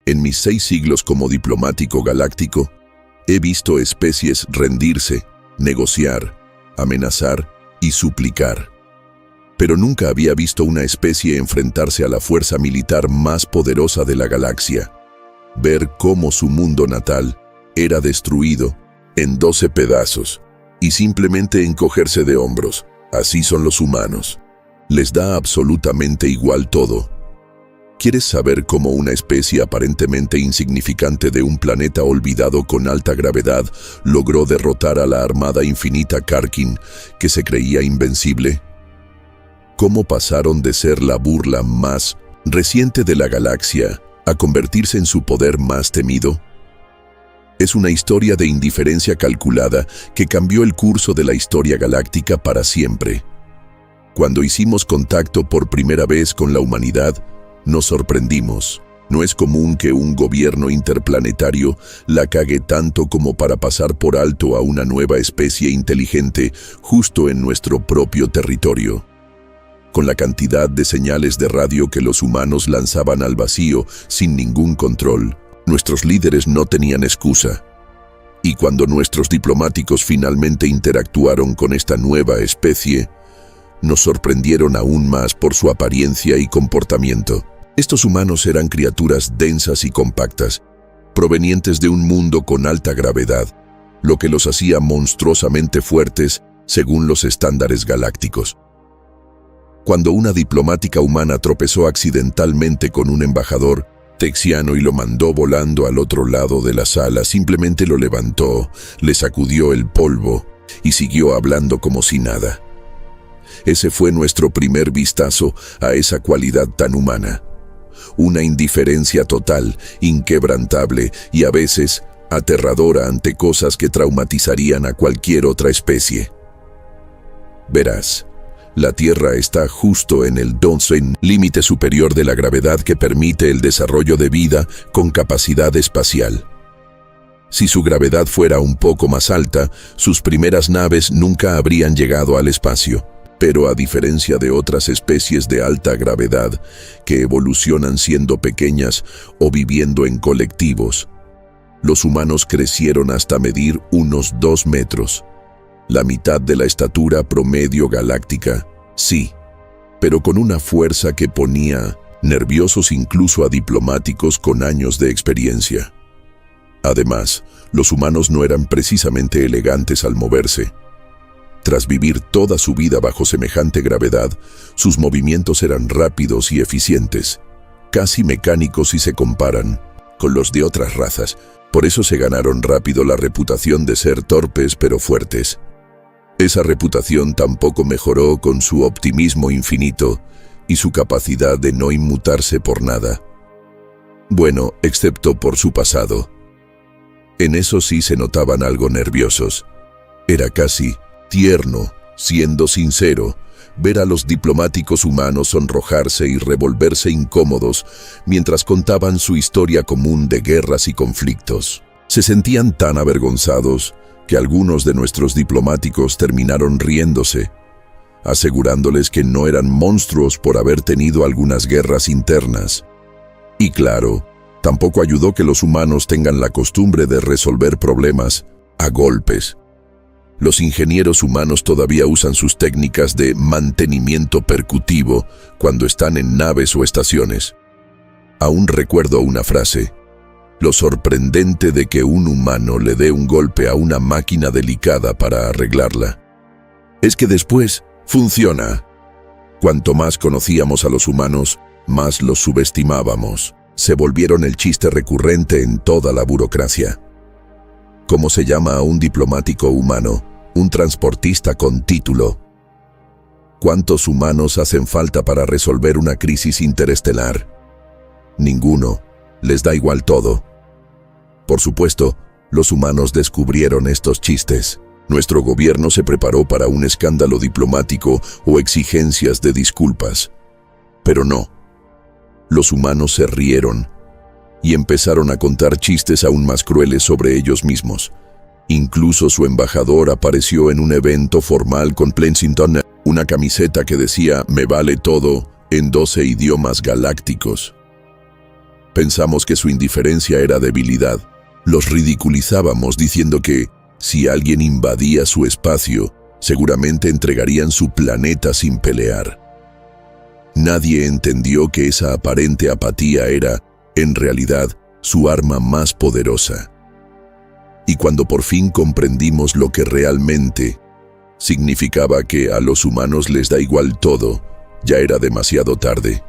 En mis 6 siglos como diplomático galáctico, he visto especies rendirse, negociar, amenazar y suplicar. Pero nunca había visto una especie enfrentarse a la fuerza militar más poderosa de la galaxia. Ver cómo su mundo natal era destruido en 12 pedazos y simplemente encogerse de hombros. Así son los humanos. Les da absolutamente igual todo. ¿Quieres saber cómo una especie aparentemente insignificante de un planeta olvidado con alta gravedad logró derrotar a la armada infinita Karkin, que se creía invencible? ¿Cómo pasaron de ser la burla más reciente de la galaxia a convertirse en su poder más temido? Es una historia de indiferencia calculada que cambió el curso de la historia galáctica para siempre. Cuando hicimos contacto por primera vez con la humanidad, nos sorprendimos. No es común que un gobierno interplanetario la cague tanto como para pasar por alto a una nueva especie inteligente justo en nuestro propio territorio. Con la cantidad de señales de radio que los humanos lanzaban al vacío sin ningún control, nuestros líderes no tenían excusa. Y cuando nuestros diplomáticos finalmente interactuaron con esta nueva especie, nos sorprendieron aún más por su apariencia y comportamiento. Estos humanos eran criaturas densas y compactas, provenientes de un mundo con alta gravedad, lo que los hacía monstruosamente fuertes según los estándares galácticos. Cuando una diplomática humana tropezó accidentalmente con un embajador texiano y lo mandó volando al otro lado de la sala, simplemente lo levantó, le sacudió el polvo y siguió hablando como si nada. Ese fue nuestro primer vistazo a esa cualidad tan humana. Una indiferencia total, inquebrantable y a veces aterradora ante cosas que traumatizarían a cualquier otra especie. Verás, la Tierra está justo en el 12 límite superior de la gravedad que permite el desarrollo de vida con capacidad espacial. Si su gravedad fuera un poco más alta, sus primeras naves nunca habrían llegado al espacio. Pero a diferencia de otras especies de alta gravedad que evolucionan siendo pequeñas o viviendo en colectivos, los humanos crecieron hasta medir unos 2 metros. La mitad de la estatura promedio galáctica, sí, pero con una fuerza que ponía nerviosos incluso a diplomáticos con años de experiencia. Además, los humanos no eran precisamente elegantes al moverse. Tras vivir toda su vida bajo semejante gravedad, sus movimientos eran rápidos y eficientes, casi mecánicos si se comparan con los de otras razas. Por eso se ganaron rápido la reputación de ser torpes pero fuertes. Esa reputación tampoco mejoró con su optimismo infinito y su capacidad de no inmutarse por nada. Bueno, excepto por su pasado. En eso sí se notaban algo nerviosos. Era casi tierno, siendo sincero, ver a los diplomáticos humanos sonrojarse y revolverse incómodos mientras contaban su historia común de guerras y conflictos. Se sentían tan avergonzados que algunos de nuestros diplomáticos terminaron riéndose, asegurándoles que no eran monstruos por haber tenido algunas guerras internas. Y claro, tampoco ayudó que los humanos tengan la costumbre de resolver problemas a golpes. Los ingenieros humanos todavía usan sus técnicas de mantenimiento percutivo cuando están en naves o estaciones. Aún recuerdo una frase: lo sorprendente de que un humano le dé un golpe a una máquina delicada para arreglarla es que después funciona. Cuanto más conocíamos a los humanos, más los subestimábamos. Se volvieron el chiste recurrente en toda la burocracia. ¿Cómo se llama a un diplomático humano? Un transportista con título. ¿Cuántos humanos hacen falta para resolver una crisis interestelar? Ninguno. Les da igual todo. Por supuesto, los humanos descubrieron estos chistes. Nuestro gobierno se preparó para un escándalo diplomático o exigencias de disculpas. Pero no. Los humanos se rieron y empezaron a contar chistes aún más crueles sobre ellos mismos. Incluso su embajador apareció en un evento formal con Plensington, una camiseta que decía "Me vale todo" en 12 idiomas galácticos. Pensamos que su indiferencia era debilidad. Los ridiculizábamos diciendo que, si alguien invadía su espacio, seguramente entregarían su planeta sin pelear. Nadie entendió que esa aparente apatía era, en realidad, su arma más poderosa. Y cuando por fin comprendimos lo que realmente significaba que a los humanos les da igual todo, ya era demasiado tarde.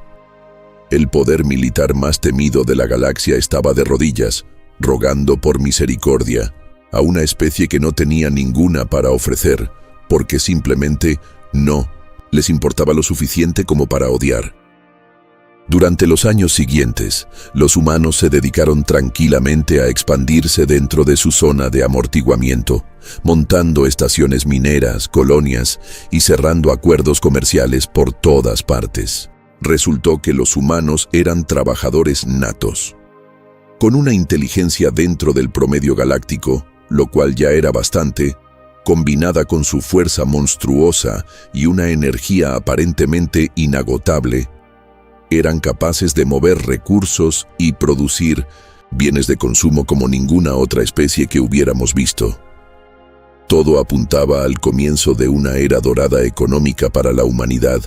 El poder militar más temido de la galaxia estaba de rodillas, rogando por misericordia a una especie que no tenía ninguna para ofrecer, porque simplemente no les importaba lo suficiente como para odiar. Durante los años siguientes, los humanos se dedicaron tranquilamente a expandirse dentro de su zona de amortiguamiento, montando estaciones mineras, colonias y cerrando acuerdos comerciales por todas partes. Resultó que los humanos eran trabajadores natos, con una inteligencia dentro del promedio galáctico, lo cual ya era bastante, combinada con su fuerza monstruosa y una energía aparentemente inagotable, eran capaces de mover recursos y producir bienes de consumo como ninguna otra especie que hubiéramos visto. Todo apuntaba al comienzo de una era dorada económica para la humanidad,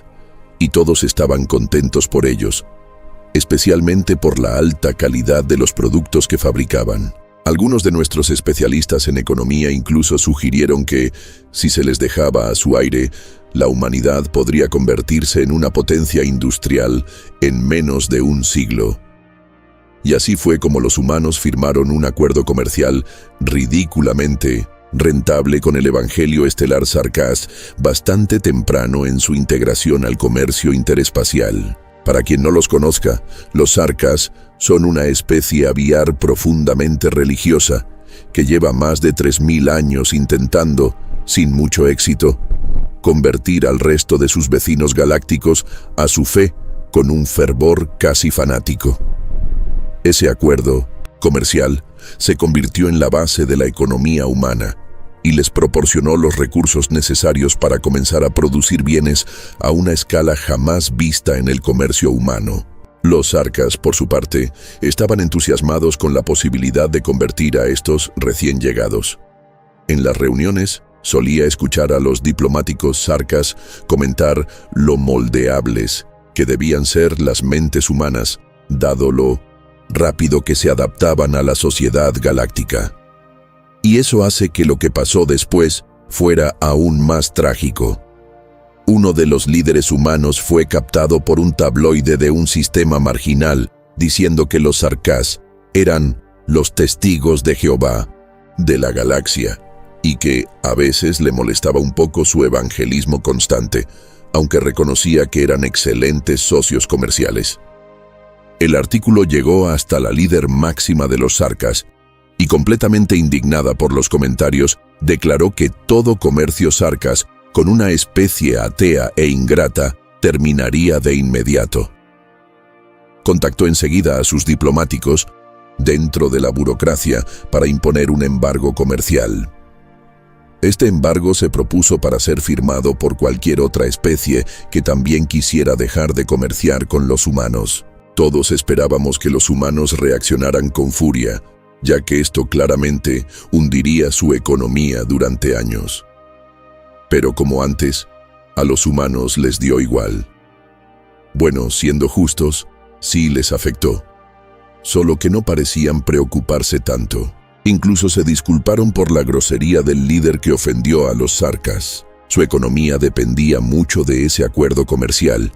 y todos estaban contentos por ellos, especialmente por la alta calidad de los productos que fabricaban. Algunos de nuestros especialistas en economía incluso sugirieron que, si se les dejaba a su aire, la humanidad podría convertirse en una potencia industrial en menos de un siglo. Y así fue como los humanos firmaron un acuerdo comercial ridículamente rentable con el Evangelio Estelar Sarkaz bastante temprano en su integración al comercio interespacial. Para quien no los conozca, los Sarkaz son una especie aviar profundamente religiosa que lleva más de 3000 años intentando, sin mucho éxito, convertir al resto de sus vecinos galácticos a su fe con un fervor casi fanático. Ese acuerdo comercial se convirtió en la base de la economía humana y les proporcionó los recursos necesarios para comenzar a producir bienes a una escala jamás vista en el comercio humano. Los Sarkaz, por su parte, estaban entusiasmados con la posibilidad de convertir a estos recién llegados. En las reuniones, solía escuchar a los diplomáticos Sarkaz comentar lo moldeables que debían ser las mentes humanas, dado lo rápido que se adaptaban a la sociedad galáctica. Y eso hace que lo que pasó después fuera aún más trágico. Uno de los líderes humanos fue captado por un tabloide de un sistema marginal, diciendo que los Sarkaz eran los testigos de Jehová de la galaxia, y que a veces le molestaba un poco su evangelismo constante, aunque reconocía que eran excelentes socios comerciales. El artículo llegó hasta la líder máxima de los Sarkaz, y completamente indignada por los comentarios, declaró que todo comercio Sarkaz con una especie atea e ingrata terminaría de inmediato. Contactó enseguida a sus diplomáticos dentro de la burocracia para imponer un embargo comercial. Este embargo se propuso para ser firmado por cualquier otra especie que también quisiera dejar de comerciar con los humanos. Todos esperábamos que los humanos reaccionaran con furia, ya que esto claramente hundiría su economía durante años. Pero como antes, a los humanos les dio igual. Bueno, siendo justos, sí les afectó, solo que no parecían preocuparse tanto. Incluso se disculparon por la grosería del líder que ofendió a los Sarkaz. Su economía dependía mucho de ese acuerdo comercial,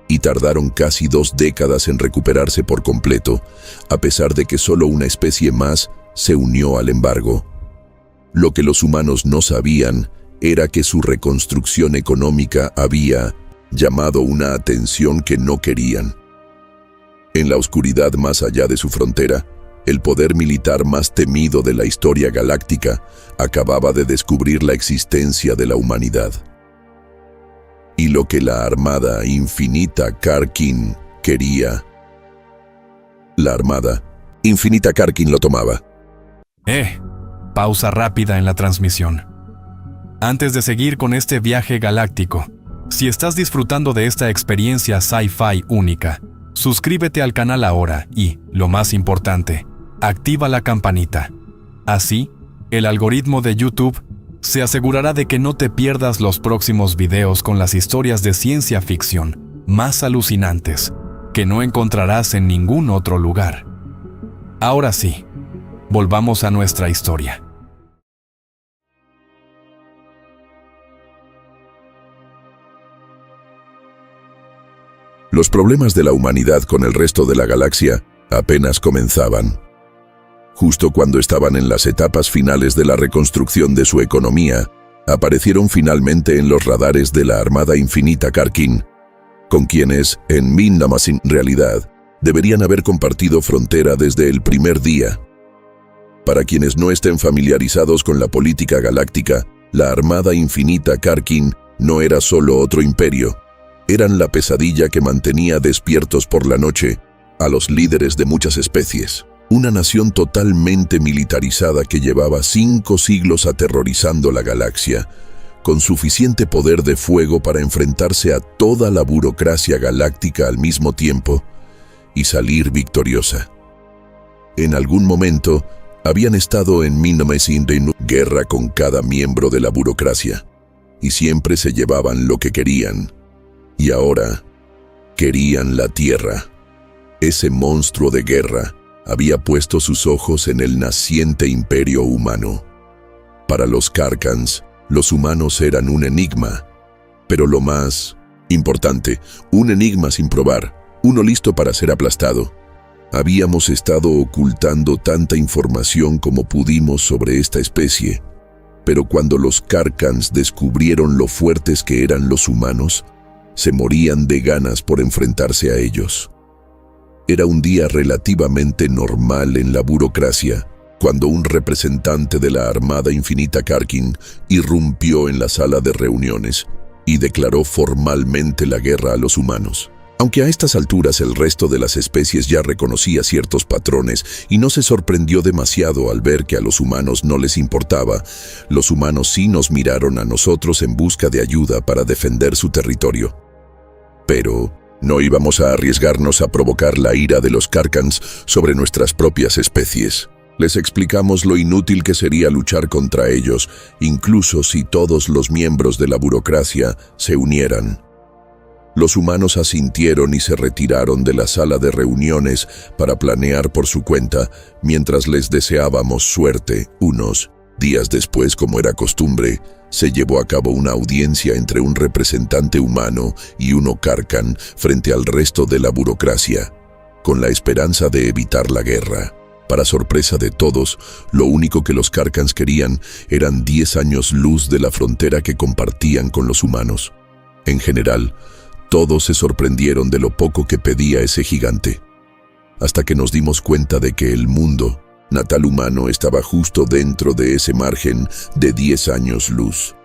y tardaron casi 2 décadas en recuperarse por completo, a pesar de que solo una especie más se unió al embargo. Lo que los humanos no sabían era que su reconstrucción económica había llamado una atención que no querían. En la oscuridad más allá de su frontera, el poder militar más temido de la historia galáctica acababa de descubrir la existencia de la humanidad. Y lo que la Armada Infinita Karkin quería, la Armada Infinita Karkin lo tomaba. Pausa rápida en la transmisión. Antes de seguir con este viaje galáctico, si estás disfrutando de esta experiencia sci-fi única, Suscríbete al canal ahora y, lo más importante, activa la campanita. Así, el algoritmo de YouTube se asegurará de que no te pierdas los próximos videos con las historias de ciencia ficción más alucinantes que no encontrarás en ningún otro lugar. Ahora sí, volvamos a nuestra historia. Los problemas de la humanidad con el resto de la galaxia apenas comenzaban. Justo cuando estaban en las etapas finales de la reconstrucción de su economía, aparecieron finalmente en los radares de la Armada Infinita Karkin, con quienes, en Minmasin realidad, deberían haber compartido frontera desde el primer día. Para quienes no estén familiarizados con la política galáctica, la Armada Infinita Karkin no era solo otro imperio. Eran la pesadilla que mantenía despiertos por la noche a los líderes de muchas especies. Una nación totalmente militarizada que llevaba 5 siglos aterrorizando la galaxia, con suficiente poder de fuego para enfrentarse a toda la burocracia galáctica al mismo tiempo y salir victoriosa. En algún momento, habían estado en Minmasin de guerra con cada miembro de la burocracia, y siempre se llevaban lo que querían. Y ahora, querían la Tierra. Ese monstruo de guerra había puesto sus ojos en el naciente imperio humano. Para los Karkans, los humanos eran un enigma, pero lo más importante, un enigma sin probar, uno listo para ser aplastado. Habíamos estado ocultando tanta información como pudimos sobre esta especie, pero cuando los Karkans descubrieron lo fuertes que eran los humanos, se morían de ganas por enfrentarse a ellos. Era un día relativamente normal en la burocracia, cuando un representante de la Armada Infinita Karkin irrumpió en la sala de reuniones y declaró formalmente la guerra a los humanos. Aunque a estas alturas el resto de las especies ya reconocía ciertos patrones y no se sorprendió demasiado al ver que a los humanos no les importaba, los humanos sí nos miraron a nosotros en busca de ayuda para defender su territorio. Pero no íbamos a arriesgarnos a provocar la ira de los Karkans sobre nuestras propias especies. Les explicamos lo inútil que sería luchar contra ellos, incluso si todos los miembros de la burocracia se unieran. Los humanos asintieron y se retiraron de la sala de reuniones para planear por su cuenta, mientras les deseábamos suerte. Unos días después, como era costumbre, se llevó a cabo una audiencia entre un representante humano y uno Karkan frente al resto de la burocracia, con la esperanza de evitar la guerra. Para sorpresa de todos, lo único que los Karkans querían eran 10 años luz de la frontera que compartían con los humanos. En general, todos se sorprendieron de lo poco que pedía ese gigante, hasta que nos dimos cuenta de que el mundo natal humano estaba justo dentro de ese margen de 10 años luz.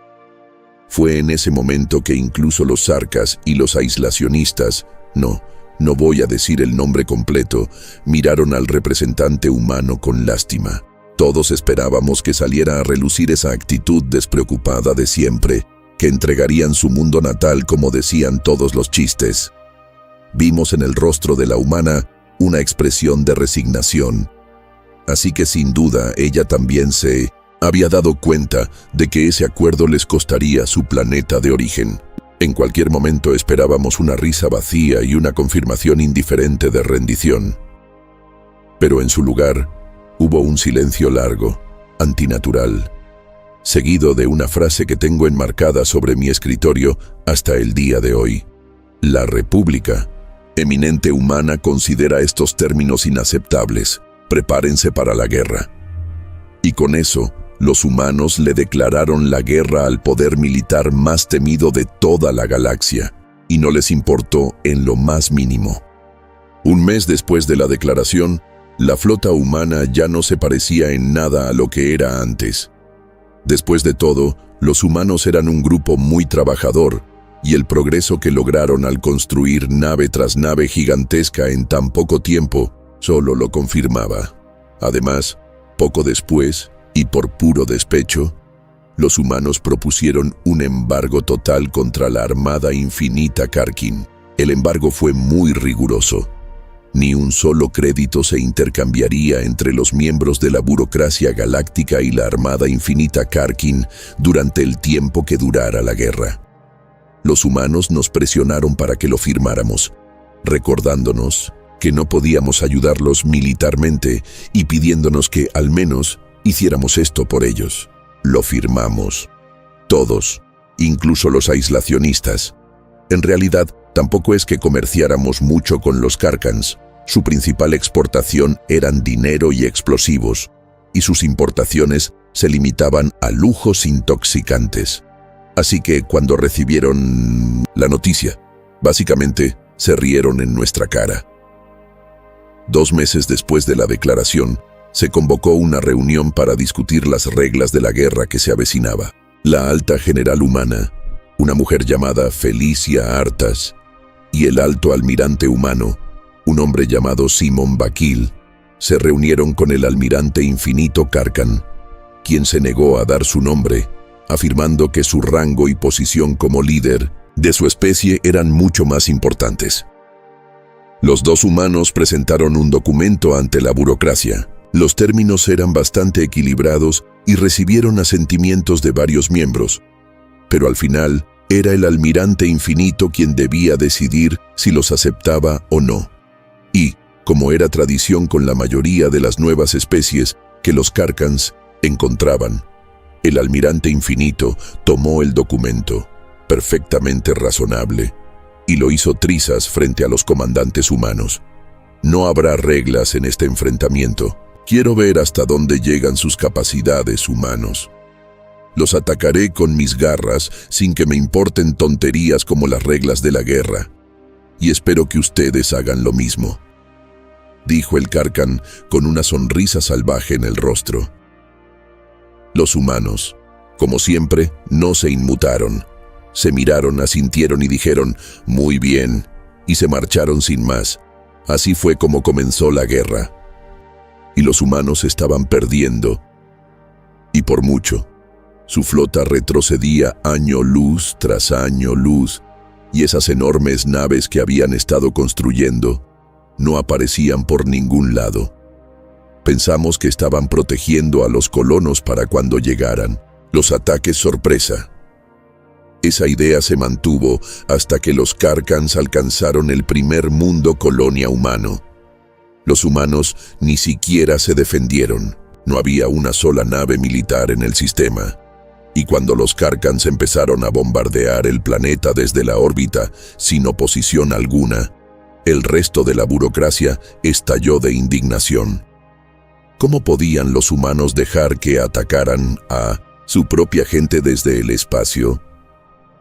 Fue en ese momento que incluso los Sarkas y los aislacionistas, no voy a decir el nombre completo, miraron al representante humano con lástima. Todos esperábamos que saliera a relucir esa actitud despreocupada de siempre, que entregarían su mundo natal como decían todos los chistes. Vimos en el rostro de la humana una expresión de resignación. Así que sin duda ella también se había dado cuenta de que ese acuerdo les costaría su planeta de origen. En cualquier momento esperábamos una risa vacía y una confirmación indiferente de rendición. Pero en su lugar hubo un silencio largo, antinatural, seguido de una frase que tengo enmarcada sobre mi escritorio hasta el día de hoy. La República, eminente humana, considera estos términos inaceptables. Prepárense para la guerra. Y con eso, los humanos le declararon la guerra al poder militar más temido de toda la galaxia, y no les importó en lo más mínimo. Un mes después de la declaración, la flota humana ya no se parecía en nada a lo que era antes. Después de todo, los humanos eran un grupo muy trabajador, y el progreso que lograron al construir nave tras nave gigantesca en tan poco tiempo solo lo confirmaba. Además, poco después, y por puro despecho, los humanos propusieron un embargo total contra la Armada Infinita Karkin. El embargo fue muy riguroso. Ni un solo crédito se intercambiaría entre los miembros de la burocracia galáctica y la Armada Infinita Karkin durante el tiempo que durara la guerra. Los humanos nos presionaron para que lo firmáramos, recordándonos que no podíamos ayudarlos militarmente y pidiéndonos que, al menos, hiciéramos esto por ellos. Lo firmamos. Todos, incluso los aislacionistas. En realidad, tampoco es que comerciáramos mucho con los Karkans. Su principal exportación eran dinero y explosivos, y sus importaciones se limitaban a lujos intoxicantes. Así que cuando recibieron la noticia, básicamente se rieron en nuestra cara. 2 meses después de la declaración, se convocó una reunión para discutir las reglas de la guerra que se avecinaba. La alta general humana, una mujer llamada Felicia Artas, y el alto almirante humano, un hombre llamado Simon Bakil, se reunieron con el almirante infinito Karkan, quien se negó a dar su nombre, afirmando que su rango y posición como líder de su especie eran mucho más importantes. Los 2 humanos presentaron un documento ante la burocracia. Los términos eran bastante equilibrados y recibieron asentimientos de varios miembros, pero al final era el almirante infinito quien debía decidir si los aceptaba o no. Y, como era tradición con la mayoría de las nuevas especies que los Karkans encontraban, el almirante infinito tomó el documento, perfectamente razonable, y lo hizo trizas frente a los comandantes humanos. No habrá reglas en este enfrentamiento. Quiero ver hasta dónde llegan sus capacidades, humanos. Los atacaré con mis garras sin que me importen tonterías como las reglas de la guerra. Y espero que ustedes hagan lo mismo, dijo el Karkan con una sonrisa salvaje en el rostro. Los humanos, como siempre, no se inmutaron. Se miraron, asintieron y dijeron, «Muy bien», y se marcharon sin más. Así fue como comenzó la guerra. Y los humanos estaban perdiendo. Y por mucho. Su flota retrocedía año luz tras año luz, y esas enormes naves que habían estado construyendo no aparecían por ningún lado. Pensamos que estaban protegiendo a los colonos para cuando llegaran los ataques sorpresa. Esa idea se mantuvo hasta que los Karkans alcanzaron el primer mundo colonia humano. Los humanos ni siquiera se defendieron. No había una sola nave militar en el sistema. Y cuando los Karkans empezaron a bombardear el planeta desde la órbita, sin oposición alguna, el resto de la burocracia estalló de indignación. ¿Cómo podían los humanos dejar que atacaran a su propia gente desde el espacio?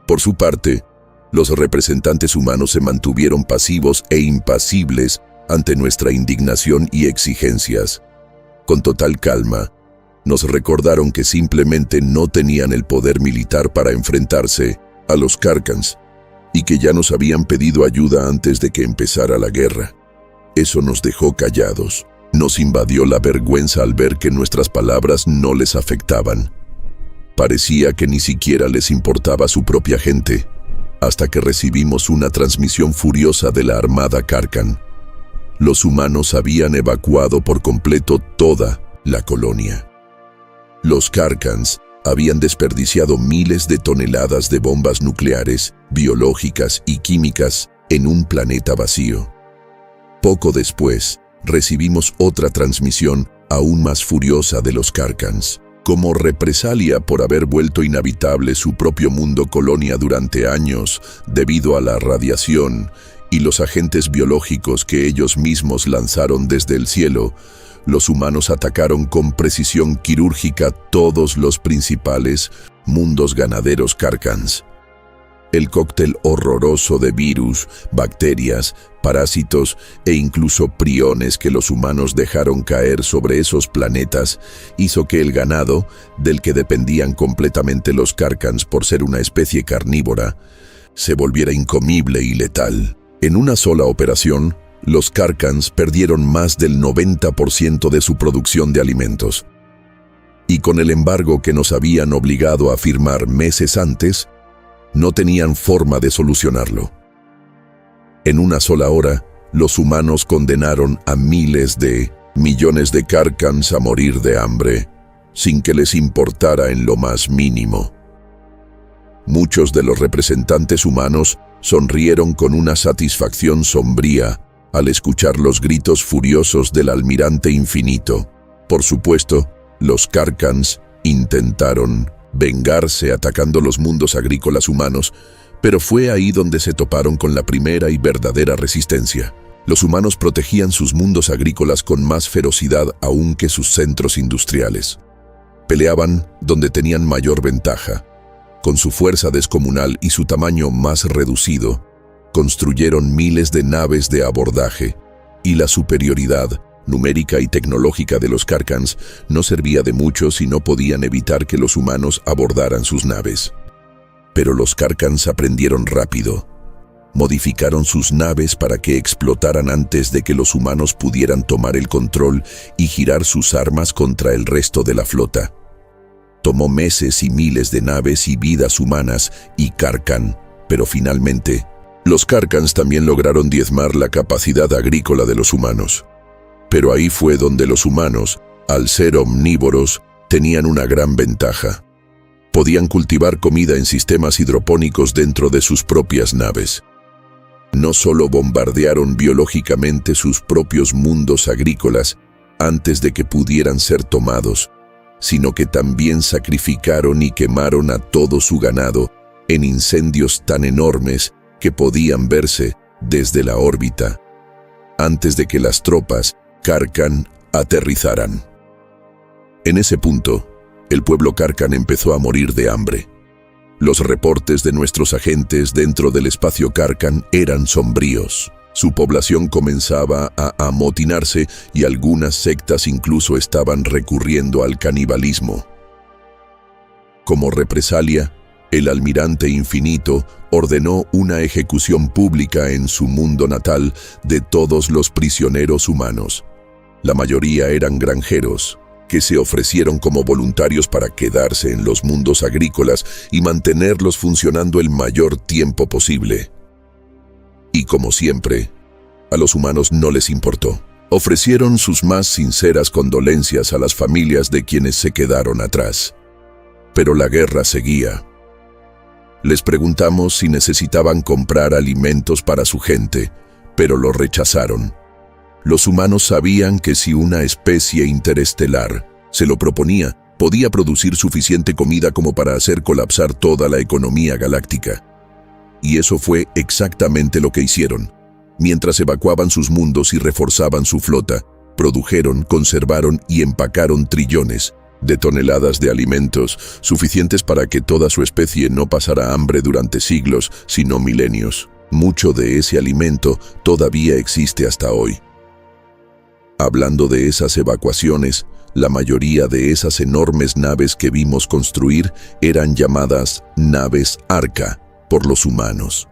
Por su parte, los representantes humanos se mantuvieron pasivos e impasibles ante nuestra indignación y exigencias. Con total calma, nos recordaron que simplemente no tenían el poder militar para enfrentarse a los Karkans y que ya nos habían pedido ayuda antes de que empezara la guerra. Eso nos dejó callados. Nos invadió la vergüenza al ver que nuestras palabras no les afectaban. Parecía que ni siquiera les importaba su propia gente, hasta que recibimos una transmisión furiosa de la Armada Karkan. Los humanos habían evacuado por completo toda la colonia. Los Karkans habían desperdiciado miles de toneladas de bombas nucleares, biológicas y químicas en un planeta vacío. Poco después, recibimos otra transmisión aún más furiosa de los Karkans. Como represalia por haber vuelto inhabitable su propio mundo colonia durante años debido a la radiación y los agentes biológicos que ellos mismos lanzaron desde el cielo, los humanos atacaron con precisión quirúrgica todos los principales mundos ganaderos Karkans. El cóctel horroroso de virus, bacterias, parásitos e incluso priones que los humanos dejaron caer sobre esos planetas hizo que el ganado, del que dependían completamente los Karkans por ser una especie carnívora, se volviera incomible y letal. En una sola operación, los Karkans perdieron más del 90% de su producción de alimentos. Y con el embargo que nos habían obligado a firmar meses antes, no tenían forma de solucionarlo. En una sola hora, los humanos condenaron a miles de millones de Carcans a morir de hambre, sin que les importara en lo más mínimo. Muchos de los representantes humanos sonrieron con una satisfacción sombría al escuchar los gritos furiosos del Almirante Infinito. Por supuesto, los Carcans intentaron vengarse atacando los mundos agrícolas humanos, pero fue ahí donde se toparon con la primera y verdadera resistencia. Los humanos protegían sus mundos agrícolas con más ferocidad aún que sus centros industriales. Peleaban donde tenían mayor ventaja. Con su fuerza descomunal y su tamaño más reducido, construyeron miles de naves de abordaje, y la superioridad numérica y tecnológica de los Carcans no servía de mucho si no podían evitar que los humanos abordaran sus naves. Pero los Carcans aprendieron rápido. Modificaron sus naves para que explotaran antes de que los humanos pudieran tomar el control y girar sus armas contra el resto de la flota. Tomó meses y miles de naves y vidas humanas y Carcan, pero finalmente, los Carcans también lograron diezmar la capacidad agrícola de los humanos. Pero ahí fue donde los humanos, al ser omnívoros, tenían una gran ventaja. Podían cultivar comida en sistemas hidropónicos dentro de sus propias naves. No solo bombardearon biológicamente sus propios mundos agrícolas antes de que pudieran ser tomados, sino que también sacrificaron y quemaron a todo su ganado en incendios tan enormes que podían verse desde la órbita, antes de que las tropas Carcan aterrizaran. En ese punto, el pueblo Carcan empezó a morir de hambre. Los reportes de nuestros agentes dentro del espacio Carcan eran sombríos. Su población comenzaba a amotinarse y algunas sectas incluso estaban recurriendo al canibalismo. Como represalia, el Almirante Infinito ordenó una ejecución pública en su mundo natal de todos los prisioneros humanos. La mayoría eran granjeros, que se ofrecieron como voluntarios para quedarse en los mundos agrícolas y mantenerlos funcionando el mayor tiempo posible. Y como siempre, a los humanos no les importó. Ofrecieron sus más sinceras condolencias a las familias de quienes se quedaron atrás. Pero la guerra seguía. Les preguntamos si necesitaban comprar alimentos para su gente, pero lo rechazaron. Los humanos sabían que si una especie interestelar se lo proponía, podía producir suficiente comida como para hacer colapsar toda la economía galáctica. Y eso fue exactamente lo que hicieron. Mientras evacuaban sus mundos y reforzaban su flota, produjeron, conservaron y empacaron trillones de toneladas de alimentos, suficientes para que toda su especie no pasara hambre durante siglos, sino milenios. Mucho de ese alimento todavía existe hasta hoy. Hablando de esas evacuaciones, la mayoría de esas enormes naves que vimos construir eran llamadas naves Arca por los humanos.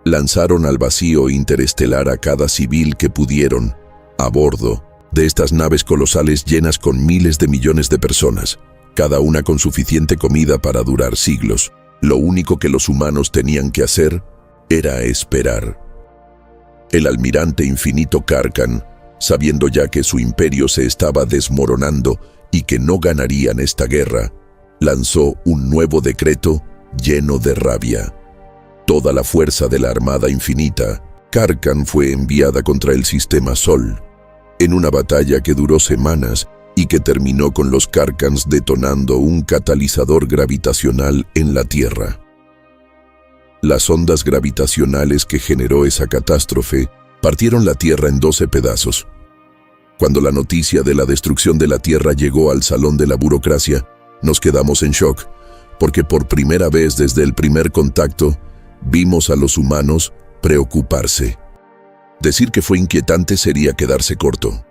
Lanzaron al vacío interestelar a cada civil que pudieron, a bordo de estas naves colosales llenas con miles de millones de personas, cada una con suficiente comida para durar siglos. Lo único que los humanos tenían que hacer era esperar. El Almirante Infinito Carcan, sabiendo ya que su imperio se estaba desmoronando y que no ganarían esta guerra, lanzó un nuevo decreto lleno de rabia. Toda la fuerza de la Armada Infinita, Carcan, fue enviada contra el Sistema Sol, en una batalla que duró semanas y que terminó con los Carcans detonando un catalizador gravitacional en la Tierra. Las ondas gravitacionales que generó esa catástrofe partieron la Tierra en 12 pedazos. Cuando la noticia de la destrucción de la Tierra llegó al salón de la burocracia, nos quedamos en shock, porque por primera vez desde el primer contacto, vimos a los humanos preocuparse. Decir que fue inquietante sería quedarse corto.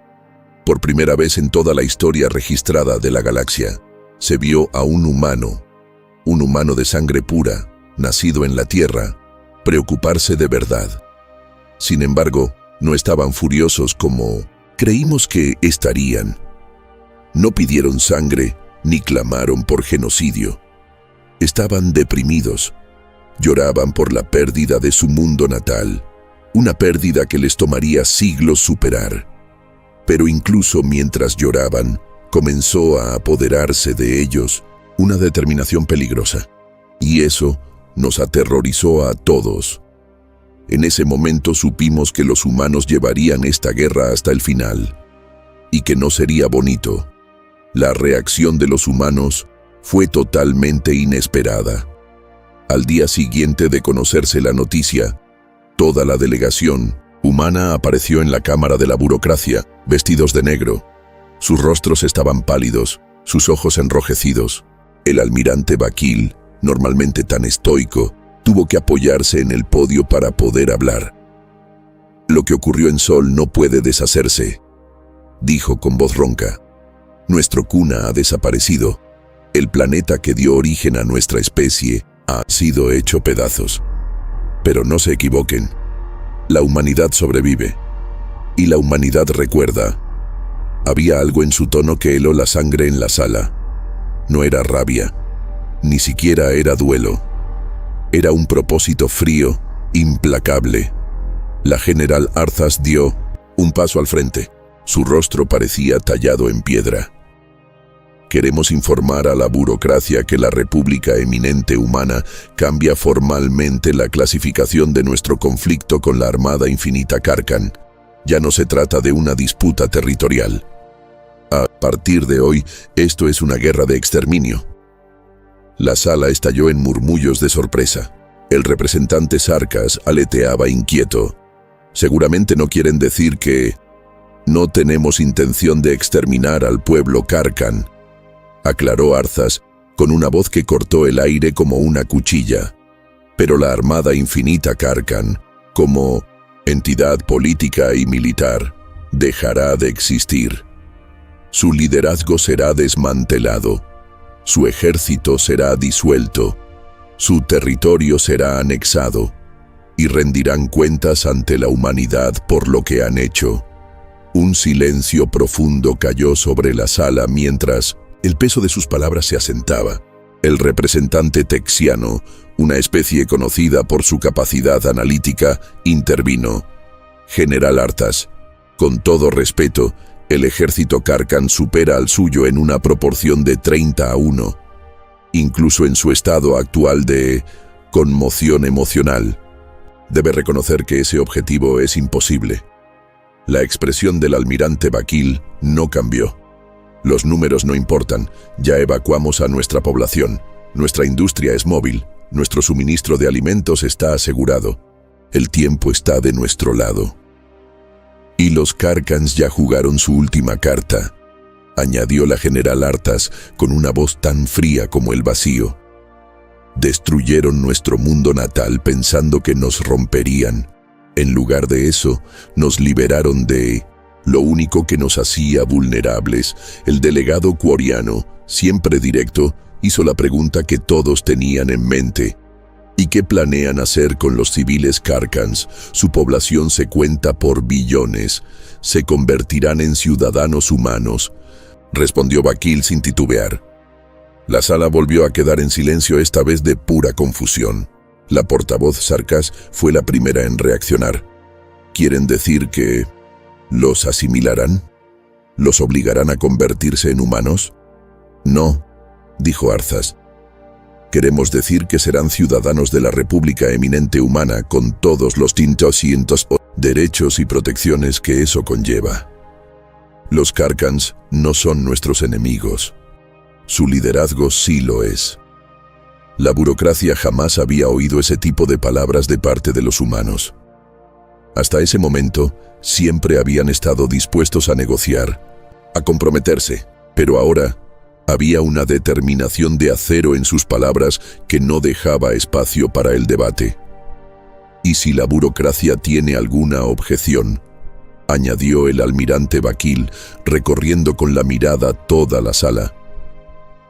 Por primera vez en toda la historia registrada de la galaxia, se vio a un humano de sangre pura, nacido en la Tierra, preocuparse de verdad. Sin embargo, no estaban furiosos como creímos que estarían. No pidieron sangre ni clamaron por genocidio. Estaban deprimidos. Lloraban por la pérdida de su mundo natal. una pérdida que les tomaría siglos superar. Pero incluso mientras lloraban, comenzó a apoderarse de ellos una determinación peligrosa. Y eso nos aterrorizó a todos. En ese momento supimos que los humanos llevarían esta guerra hasta el final, y que no sería bonito. La reacción de los humanos fue totalmente inesperada. Al día siguiente de conocerse la noticia, toda la delegación humana apareció en la cámara de la burocracia, vestidos de negro. Sus rostros estaban pálidos, sus ojos enrojecidos. El almirante Vakil, normalmente tan estoico, tuvo que apoyarse en el podio para poder hablar. «Lo que ocurrió en Sol no puede deshacerse», dijo con voz ronca. «Nuestro cuna ha desaparecido. El planeta que dio origen a nuestra especie ha sido hecho pedazos. Pero no se equivoquen. La humanidad sobrevive. Y la humanidad recuerda». Había algo en su tono que heló la sangre en la sala. No era rabia, ni siquiera era duelo. Era un propósito frío, implacable. La general Arthas dio un paso al frente. Su rostro parecía tallado en piedra. «Queremos informar a la burocracia que la República Eminente Humana cambia formalmente la clasificación de nuestro conflicto con la Armada Infinita Karkan. Ya no se trata de una disputa territorial. A partir de hoy, esto es una guerra de exterminio». La sala estalló en murmullos de sorpresa. El representante Sarkas aleteaba inquieto. «Seguramente no quieren decir que no tenemos intención de exterminar al pueblo Karkan», aclaró Arthas con una voz que cortó el aire como una cuchilla. «Pero la Armada Infinita Karkan, como entidad política y militar, dejará de existir. Su liderazgo será desmantelado, su ejército será disuelto, su territorio será anexado, y rendirán cuentas ante la humanidad por lo que han hecho». Un silencio profundo cayó sobre la sala mientras el peso de sus palabras se asentaba. El representante texiano, una especie conocida por su capacidad analítica, intervino. «General Arthas, con todo respeto, el ejército Karkan supera al suyo en una proporción de 30-1, incluso en su estado actual de conmoción emocional. Debe reconocer que ese objetivo es imposible». La expresión del almirante Vakil no cambió. «Los números no importan, ya evacuamos a nuestra población, nuestra industria es móvil, nuestro suministro de alimentos está asegurado, el tiempo está de nuestro lado. Y los Karkans ya jugaron su última carta», añadió la general Arthas con una voz tan fría como el vacío. «Destruyeron nuestro mundo natal pensando que nos romperían. En lugar de eso, nos liberaron de lo único que nos hacía vulnerables». El delegado quoriano, siempre directo, hizo la pregunta que todos tenían en mente. «¿Y qué planean hacer con los civiles Karkans? Su población se cuenta por billones. Se convertirán en ciudadanos humanos», respondió Vakil sin titubear. La sala volvió a quedar en silencio, esta vez de pura confusión. La portavoz Sarkas fue la primera en reaccionar. «¿Quieren decir que los asimilarán? ¿Los obligarán a convertirse en humanos?» «No», dijo Arthas. «Queremos decir que serán ciudadanos de la República Eminente Humana con todos los derechos y protecciones que eso conlleva. Los Karkans no son nuestros enemigos. Su liderazgo sí lo es». La burocracia jamás había oído ese tipo de palabras de parte de los humanos. Hasta ese momento, siempre habían estado dispuestos a negociar, a comprometerse, pero ahora había una determinación de acero en sus palabras que no dejaba espacio para el debate. «Y si la burocracia tiene alguna objeción», añadió el almirante Vakil, recorriendo con la mirada toda la sala,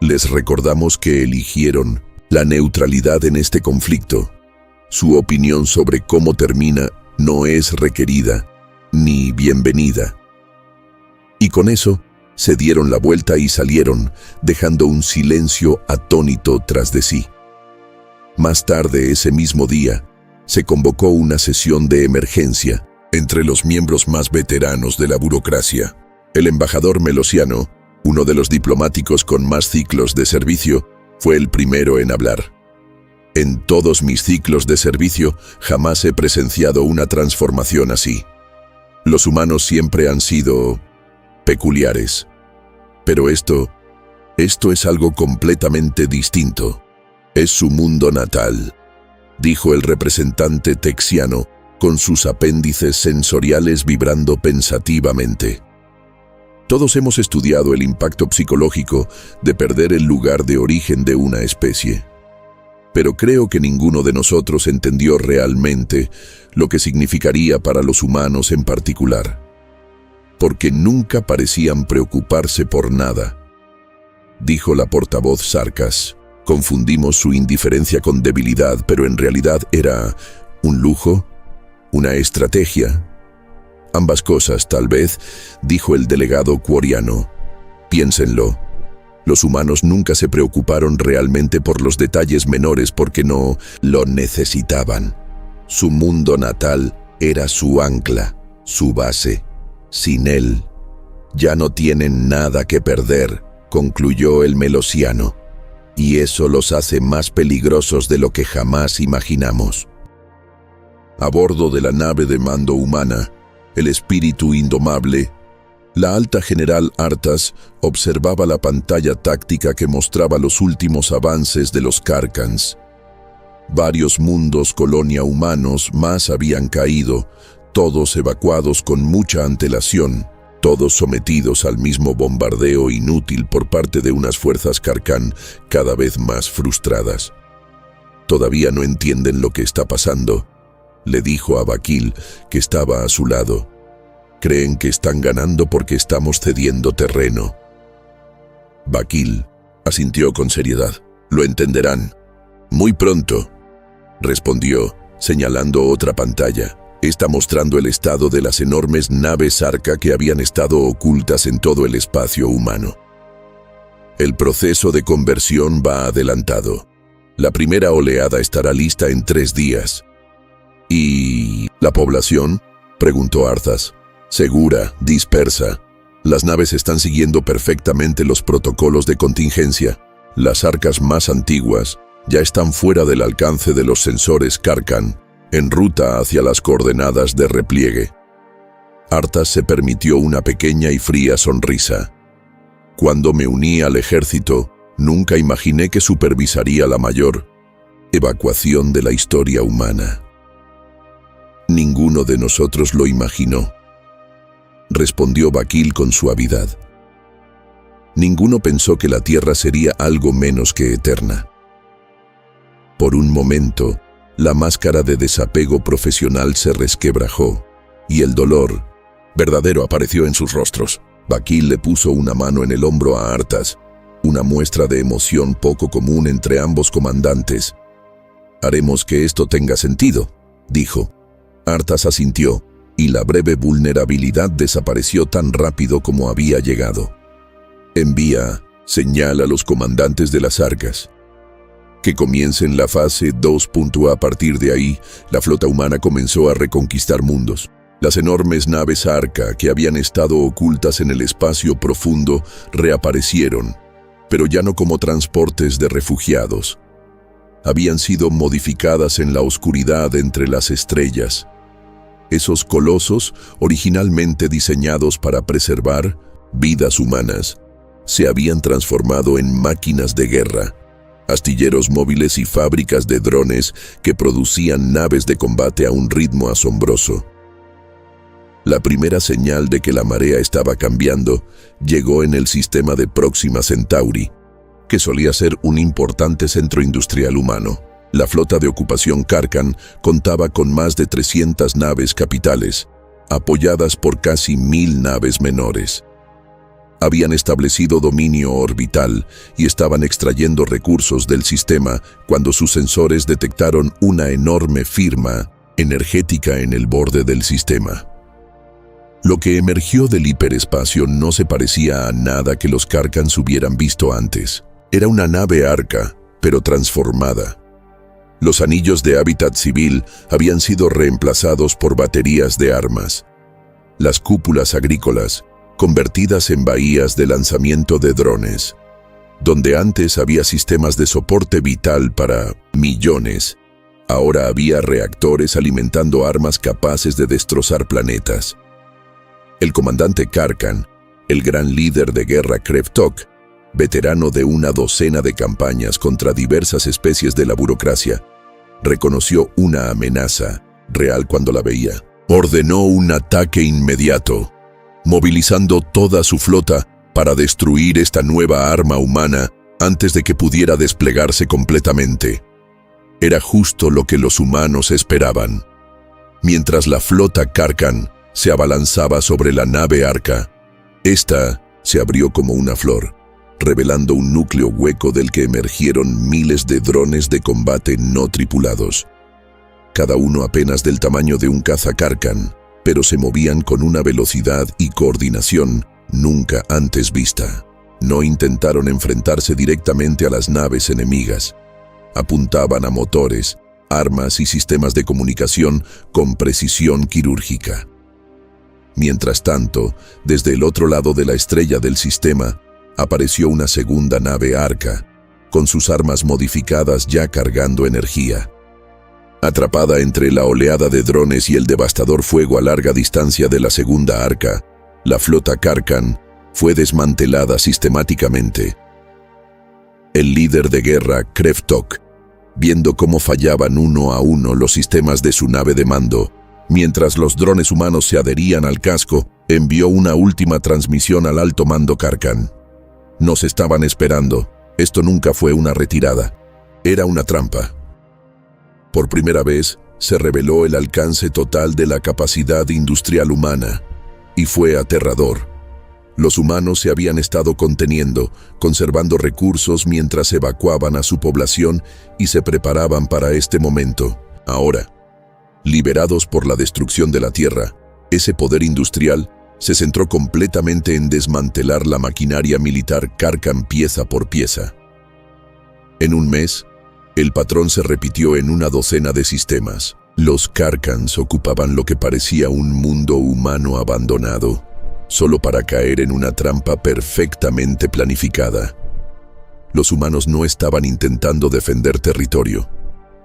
«les recordamos que eligieron la neutralidad en este conflicto. Su opinión sobre cómo termina no es requerida ni bienvenida». Y con eso, se dieron la vuelta y salieron, dejando un silencio atónito tras de sí. Más tarde ese mismo día, se convocó una sesión de emergencia entre los miembros más veteranos de la burocracia. El embajador Melosiano, uno de los diplomáticos con más ciclos de servicio, fue el primero en hablar. En todos mis ciclos de servicio jamás he presenciado una transformación así. Los humanos siempre han sido peculiares. Pero esto es algo completamente distinto. Es su mundo natal, dijo el representante texiano, con sus apéndices sensoriales vibrando pensativamente. Todos hemos estudiado el impacto psicológico de perder el lugar de origen de una especie. Pero creo que ninguno de nosotros entendió realmente lo que significaría para los humanos en particular, porque nunca parecían preocuparse por nada, dijo la portavoz Sarkas. Confundimos su indiferencia con debilidad, pero en realidad era un lujo, una estrategia. Ambas cosas, tal vez, dijo el delegado Quoriano. Piénsenlo. Los humanos nunca se preocuparon realmente por los detalles menores porque no lo necesitaban. Su mundo natal era su ancla, su base. Sin él, ya no tienen nada que perder, concluyó el Melosiano. Y eso los hace más peligrosos de lo que jamás imaginamos. A bordo de la nave de mando humana, el espíritu indomable, la alta general Artas observaba la pantalla táctica que mostraba los últimos avances de los Carcans. Varios mundos colonia humanos más habían caído, todos evacuados con mucha antelación, todos sometidos al mismo bombardeo inútil por parte de unas fuerzas Carcan cada vez más frustradas. Todavía no entienden lo que está pasando, le dijo a Vakil, que estaba a su lado. Creen que están ganando porque estamos cediendo terreno. Vakil asintió con seriedad. Lo entenderán. Muy pronto, respondió, señalando otra pantalla. Está mostrando el estado de las enormes naves Arca que habían estado ocultas en todo el espacio humano. El proceso de conversión va adelantado. La primera oleada estará lista en 3 días. ¿Y la población?, preguntó Arthas. Segura, dispersa. Las naves están siguiendo perfectamente los protocolos de contingencia. Las arcas más antiguas ya están fuera del alcance de los sensores Carcan, en ruta hacia las coordenadas de repliegue. Arthas se permitió una pequeña y fría sonrisa. Cuando me uní al ejército, nunca imaginé que supervisaría la mayor evacuación de la historia humana. Ninguno de nosotros lo imaginó, respondió Vakil con suavidad. Ninguno pensó que la Tierra sería algo menos que eterna. Por un momento, la máscara de desapego profesional se resquebrajó, y el dolor verdadero apareció en sus rostros. Vakil le puso una mano en el hombro a Arthas, una muestra de emoción poco común entre ambos comandantes. «Haremos que esto tenga sentido», dijo. Arthas asintió, y la breve vulnerabilidad desapareció tan rápido como había llegado. «Envía señal a los comandantes de las arcas. Que comiencen la fase 2. A partir de ahí, la flota humana comenzó a reconquistar mundos. Las enormes naves Arca que habían estado ocultas en el espacio profundo reaparecieron, pero ya no como transportes de refugiados. Habían sido modificadas en la oscuridad entre las estrellas. Esos colosos, originalmente diseñados para preservar vidas humanas, se habían transformado en máquinas de guerra, astilleros móviles y fábricas de drones que producían naves de combate a un ritmo asombroso. La primera señal de que la marea estaba cambiando llegó en el sistema de Próxima Centauri, que solía ser un importante centro industrial humano. La flota de ocupación Carcan contaba con más de 300 naves capitales, apoyadas por casi 1000 naves menores. Habían establecido dominio orbital y estaban extrayendo recursos del sistema cuando sus sensores detectaron una enorme firma energética en el borde del sistema. Lo que emergió del hiperespacio no se parecía a nada que los Carcans hubieran visto antes. Era una nave Arca, pero transformada. Los anillos de hábitat civil habían sido reemplazados por baterías de armas. Las cúpulas agrícolas, convertidas en bahías de lanzamiento de drones. Donde antes había sistemas de soporte vital para millones, ahora había reactores alimentando armas capaces de destrozar planetas. El comandante Karkan, el gran líder de guerra Kreftok, veterano de una docena de campañas contra diversas especies de la burocracia, reconoció una amenaza real cuando la veía. Ordenó un ataque inmediato, movilizando toda su flota para destruir esta nueva arma humana antes de que pudiera desplegarse completamente. Era justo lo que los humanos esperaban. Mientras la flota Karkan se abalanzaba sobre la nave Arca, esta se abrió como una flor, revelando un núcleo hueco del que emergieron miles de drones de combate no tripulados. Cada uno apenas del tamaño de un caza Karkan, pero se movían con una velocidad y coordinación nunca antes vista. No intentaron enfrentarse directamente a las naves enemigas. Apuntaban a motores, armas y sistemas de comunicación con precisión quirúrgica. Mientras tanto, desde el otro lado de la estrella del sistema, apareció una segunda nave Arca, con sus armas modificadas ya cargando energía. Atrapada entre la oleada de drones y el devastador fuego a larga distancia de la segunda Arca, la flota Karkan fue desmantelada sistemáticamente. El líder de guerra, Kreftok, viendo cómo fallaban uno a uno los sistemas de su nave de mando, mientras los drones humanos se adherían al casco, envió una última transmisión al alto mando Karkan. Nos estaban esperando. Esto nunca fue una retirada. Era una trampa. Por primera vez, se reveló el alcance total de la capacidad industrial humana, y fue aterrador. Los humanos se habían estado conteniendo, conservando recursos mientras evacuaban a su población y se preparaban para este momento. Ahora, liberados por la destrucción de la Tierra, ese poder industrial se centró completamente en desmantelar la maquinaria militar Karkan pieza por pieza. En un mes, el patrón se repitió en una docena de sistemas. Los Karkans ocupaban lo que parecía un mundo humano abandonado, solo para caer en una trampa perfectamente planificada. Los humanos no estaban intentando defender territorio,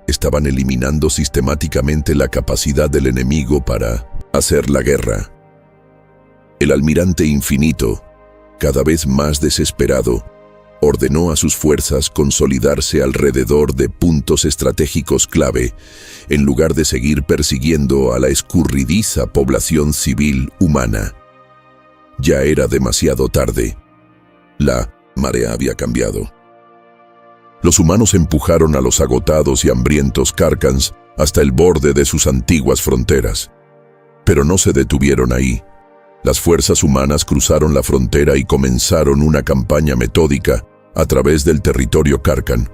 estaban eliminando sistemáticamente la capacidad del enemigo para hacer la guerra. El almirante infinito, cada vez más desesperado, ordenó a sus fuerzas consolidarse alrededor de puntos estratégicos clave, en lugar de seguir persiguiendo a la escurridiza población civil humana. Ya era demasiado tarde. La marea había cambiado. Los humanos empujaron a los agotados y hambrientos Karkans hasta el borde de sus antiguas fronteras. Pero no se detuvieron ahí. Las fuerzas humanas cruzaron la frontera y comenzaron una campaña metódica a través del territorio Karkan,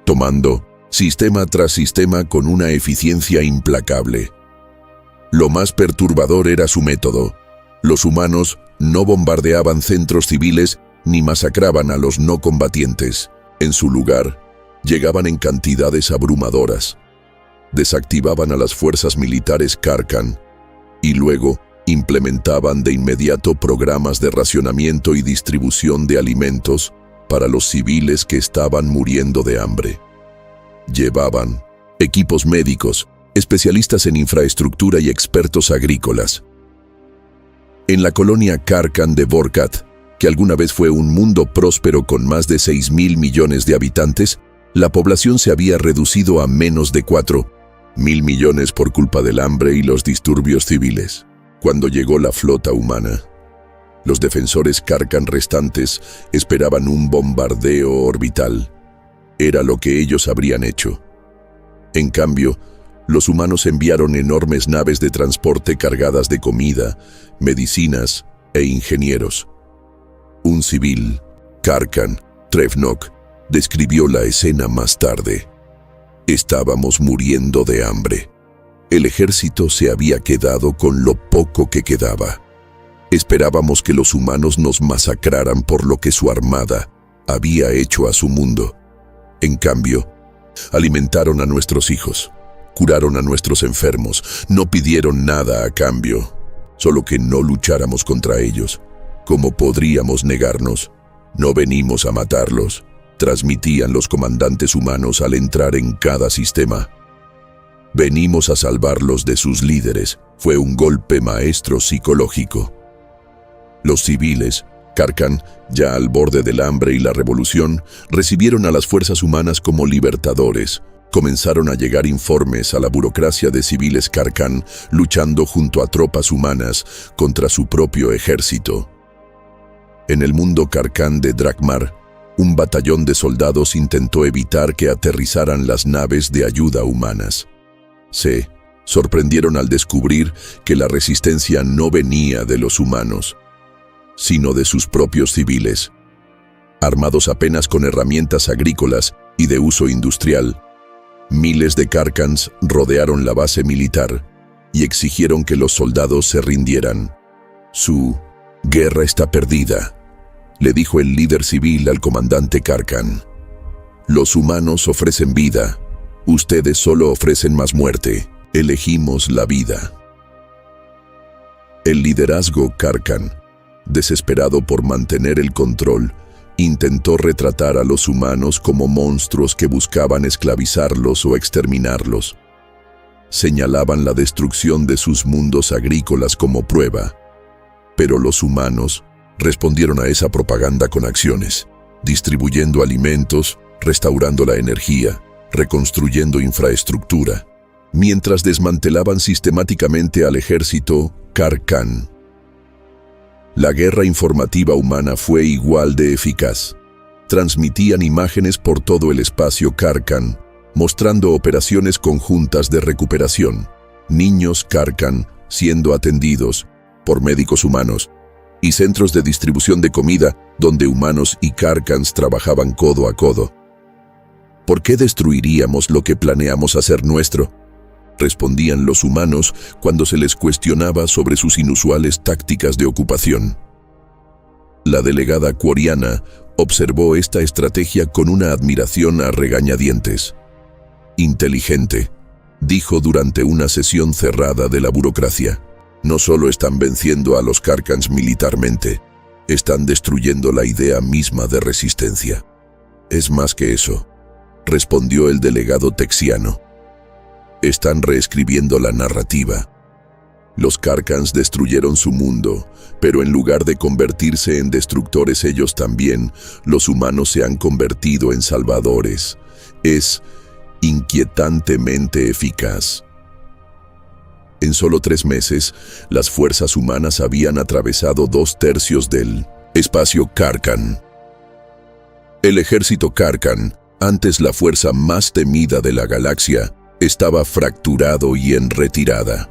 tomando sistema tras sistema con una eficiencia implacable. Lo más perturbador era su método. Los humanos no bombardeaban centros civiles ni masacraban a los no combatientes. En su lugar, llegaban en cantidades abrumadoras. Desactivaban a las fuerzas militares Karkan y luego implementaban de inmediato programas de racionamiento y distribución de alimentos para los civiles que estaban muriendo de hambre. Llevaban equipos médicos, especialistas en infraestructura y expertos agrícolas. En la colonia Karkan de Vorkat, que alguna vez fue un mundo próspero con más de 6.000 millones de habitantes, la población se había reducido a menos de 4.000 millones por culpa del hambre y los disturbios civiles. Cuando llegó la flota humana, los defensores Karkan restantes esperaban un bombardeo orbital. Era lo que ellos habrían hecho. En cambio, los humanos enviaron enormes naves de transporte cargadas de comida, medicinas e ingenieros. Un civil, Karkan Trevnok, describió la escena más tarde. Estábamos muriendo de hambre. El ejército se había quedado con lo poco que quedaba. Esperábamos que los humanos nos masacraran por lo que su armada había hecho a su mundo. En cambio, Alimentaron a nuestros hijos, curaron a nuestros enfermos, no pidieron nada a cambio, solo que no lucháramos contra ellos. ¿Cómo podríamos negarnos? No venimos a matarlos, transmitían los comandantes humanos al entrar en cada sistema. Venimos a salvarlos de sus líderes. Fue un golpe maestro psicológico. Los civiles, Karkan, ya al borde del hambre y la revolución, recibieron a las fuerzas humanas como libertadores. Comenzaron a llegar informes a la burocracia de civiles Karkan luchando junto a tropas humanas contra su propio ejército. En el mundo Karkan de Drakmar, un batallón de soldados intentó evitar que aterrizaran las naves de ayuda humanas. Se sorprendieron al descubrir que la resistencia no venía de los humanos, sino de sus propios civiles. Armados apenas con herramientas agrícolas y de uso industrial, miles de Karkans rodearon la base militar y exigieron que los soldados se rindieran. Su guerra está perdida, le dijo el líder civil al comandante Karkan. Los humanos ofrecen vida, ustedes solo ofrecen más muerte. Elegimos la vida. El liderazgo Karkan, desesperado por mantener el control, intentó retratar a los humanos como monstruos que buscaban esclavizarlos o exterminarlos. Señalaban la destrucción de sus mundos agrícolas como prueba. Pero los humanos respondieron a esa propaganda con acciones, distribuyendo alimentos, restaurando la energía, reconstruyendo infraestructura, mientras desmantelaban sistemáticamente al ejército Karkan. La guerra informativa humana fue igual de eficaz. Transmitían imágenes por todo el espacio Karkan, mostrando operaciones conjuntas de recuperación, niños Karkan siendo atendidos por médicos humanos, y centros de distribución de comida donde humanos y Karkans trabajaban codo a codo. ¿Por qué destruiríamos lo que planeamos hacer nuestro?, respondían los humanos cuando se les cuestionaba sobre sus inusuales tácticas de ocupación. La delegada Quoriana observó esta estrategia con una admiración a regañadientes. Inteligente, dijo durante una sesión cerrada de la burocracia. No solo están venciendo a los Karkans militarmente, están destruyendo la idea misma de resistencia. Es más que eso, respondió el delegado texiano. Están reescribiendo la narrativa. Los Karkans destruyeron su mundo, pero en lugar de convertirse en destructores ellos también, los humanos se han convertido en salvadores. Es inquietantemente eficaz. En solo 3 meses, las fuerzas humanas habían atravesado 2/3 del espacio Karkan. El ejército Karkan, antes la fuerza más temida de la galaxia, estaba fracturado y en retirada.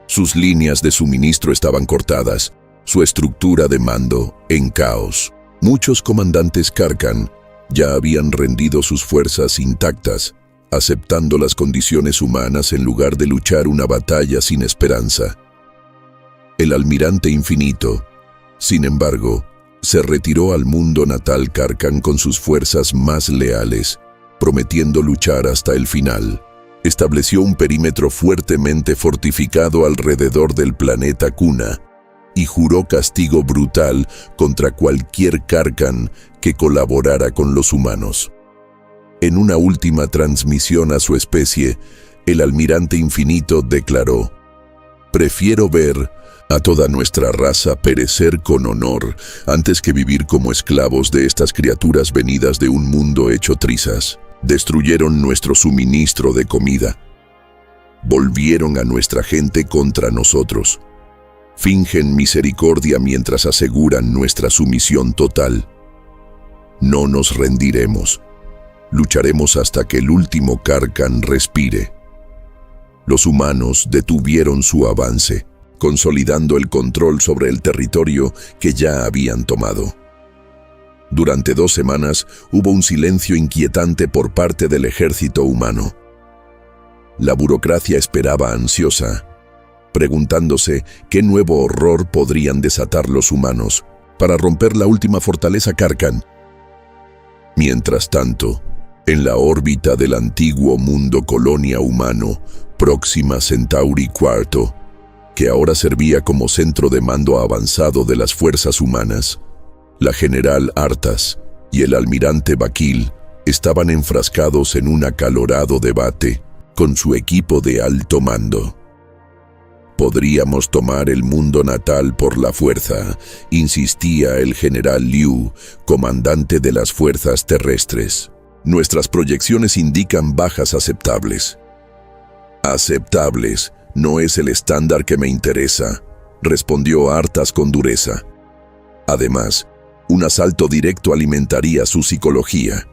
Sus líneas de suministro estaban cortadas, su estructura de mando en caos. Muchos comandantes Karkan ya habían rendido sus fuerzas intactas, aceptando las condiciones humanas en lugar de luchar una batalla sin esperanza. El almirante infinito, sin embargo, se retiró al mundo natal Karkan con sus fuerzas más leales, prometiendo luchar hasta el final. Estableció un perímetro fuertemente fortificado alrededor del planeta Kuna y juró castigo brutal contra cualquier Karkan que colaborara con los humanos. En una última transmisión a su especie, el almirante infinito declaró: «Prefiero ver a toda nuestra raza perecer con honor antes que vivir como esclavos de estas criaturas venidas de un mundo hecho trizas. Destruyeron nuestro suministro de comida. Volvieron a nuestra gente contra nosotros. Fingen misericordia mientras aseguran nuestra sumisión total. No nos rendiremos. Lucharemos hasta que el último Karkan respire». Los humanos detuvieron su avance, consolidando el control sobre el territorio que ya habían tomado. Durante 2 semanas hubo un silencio inquietante por parte del ejército humano. La burocracia esperaba ansiosa, preguntándose qué nuevo horror podrían desatar los humanos para romper la última fortaleza Karkan. Mientras tanto, En la órbita del antiguo mundo colonia humano, Próxima Centauri IV, que ahora servía como centro de mando avanzado de las fuerzas humanas, la general Artas y el almirante Vakil estaban enfrascados en un acalorado debate con su equipo de alto mando. «Podríamos tomar el mundo natal por la fuerza», insistía el general Liu, comandante de las fuerzas terrestres. «Nuestras proyecciones indican bajas aceptables». «Aceptables no es el estándar que me interesa», respondió Artas con dureza. Además, un asalto directo alimentaría su psicología.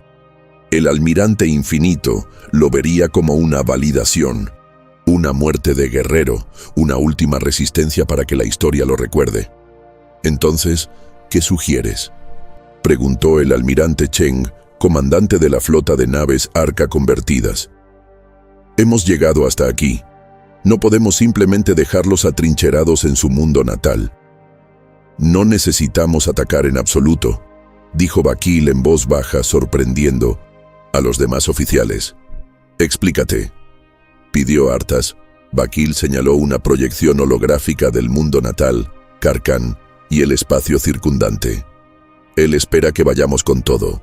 El almirante Infinito lo vería como una validación, una muerte de guerrero, una última resistencia para que la historia lo recuerde. «Entonces, ¿qué sugieres?», preguntó el almirante Cheng, comandante de la flota de naves Arca convertidas. «Hemos llegado hasta aquí. No podemos simplemente dejarlos atrincherados en su mundo natal». «No necesitamos atacar en absoluto», dijo Vakil en voz baja, sorprendiendo a los demás oficiales. «Explícate», pidió Artas. Vakil señaló una proyección holográfica del mundo natal, Karkan y el espacio circundante. «Él espera que vayamos con todo.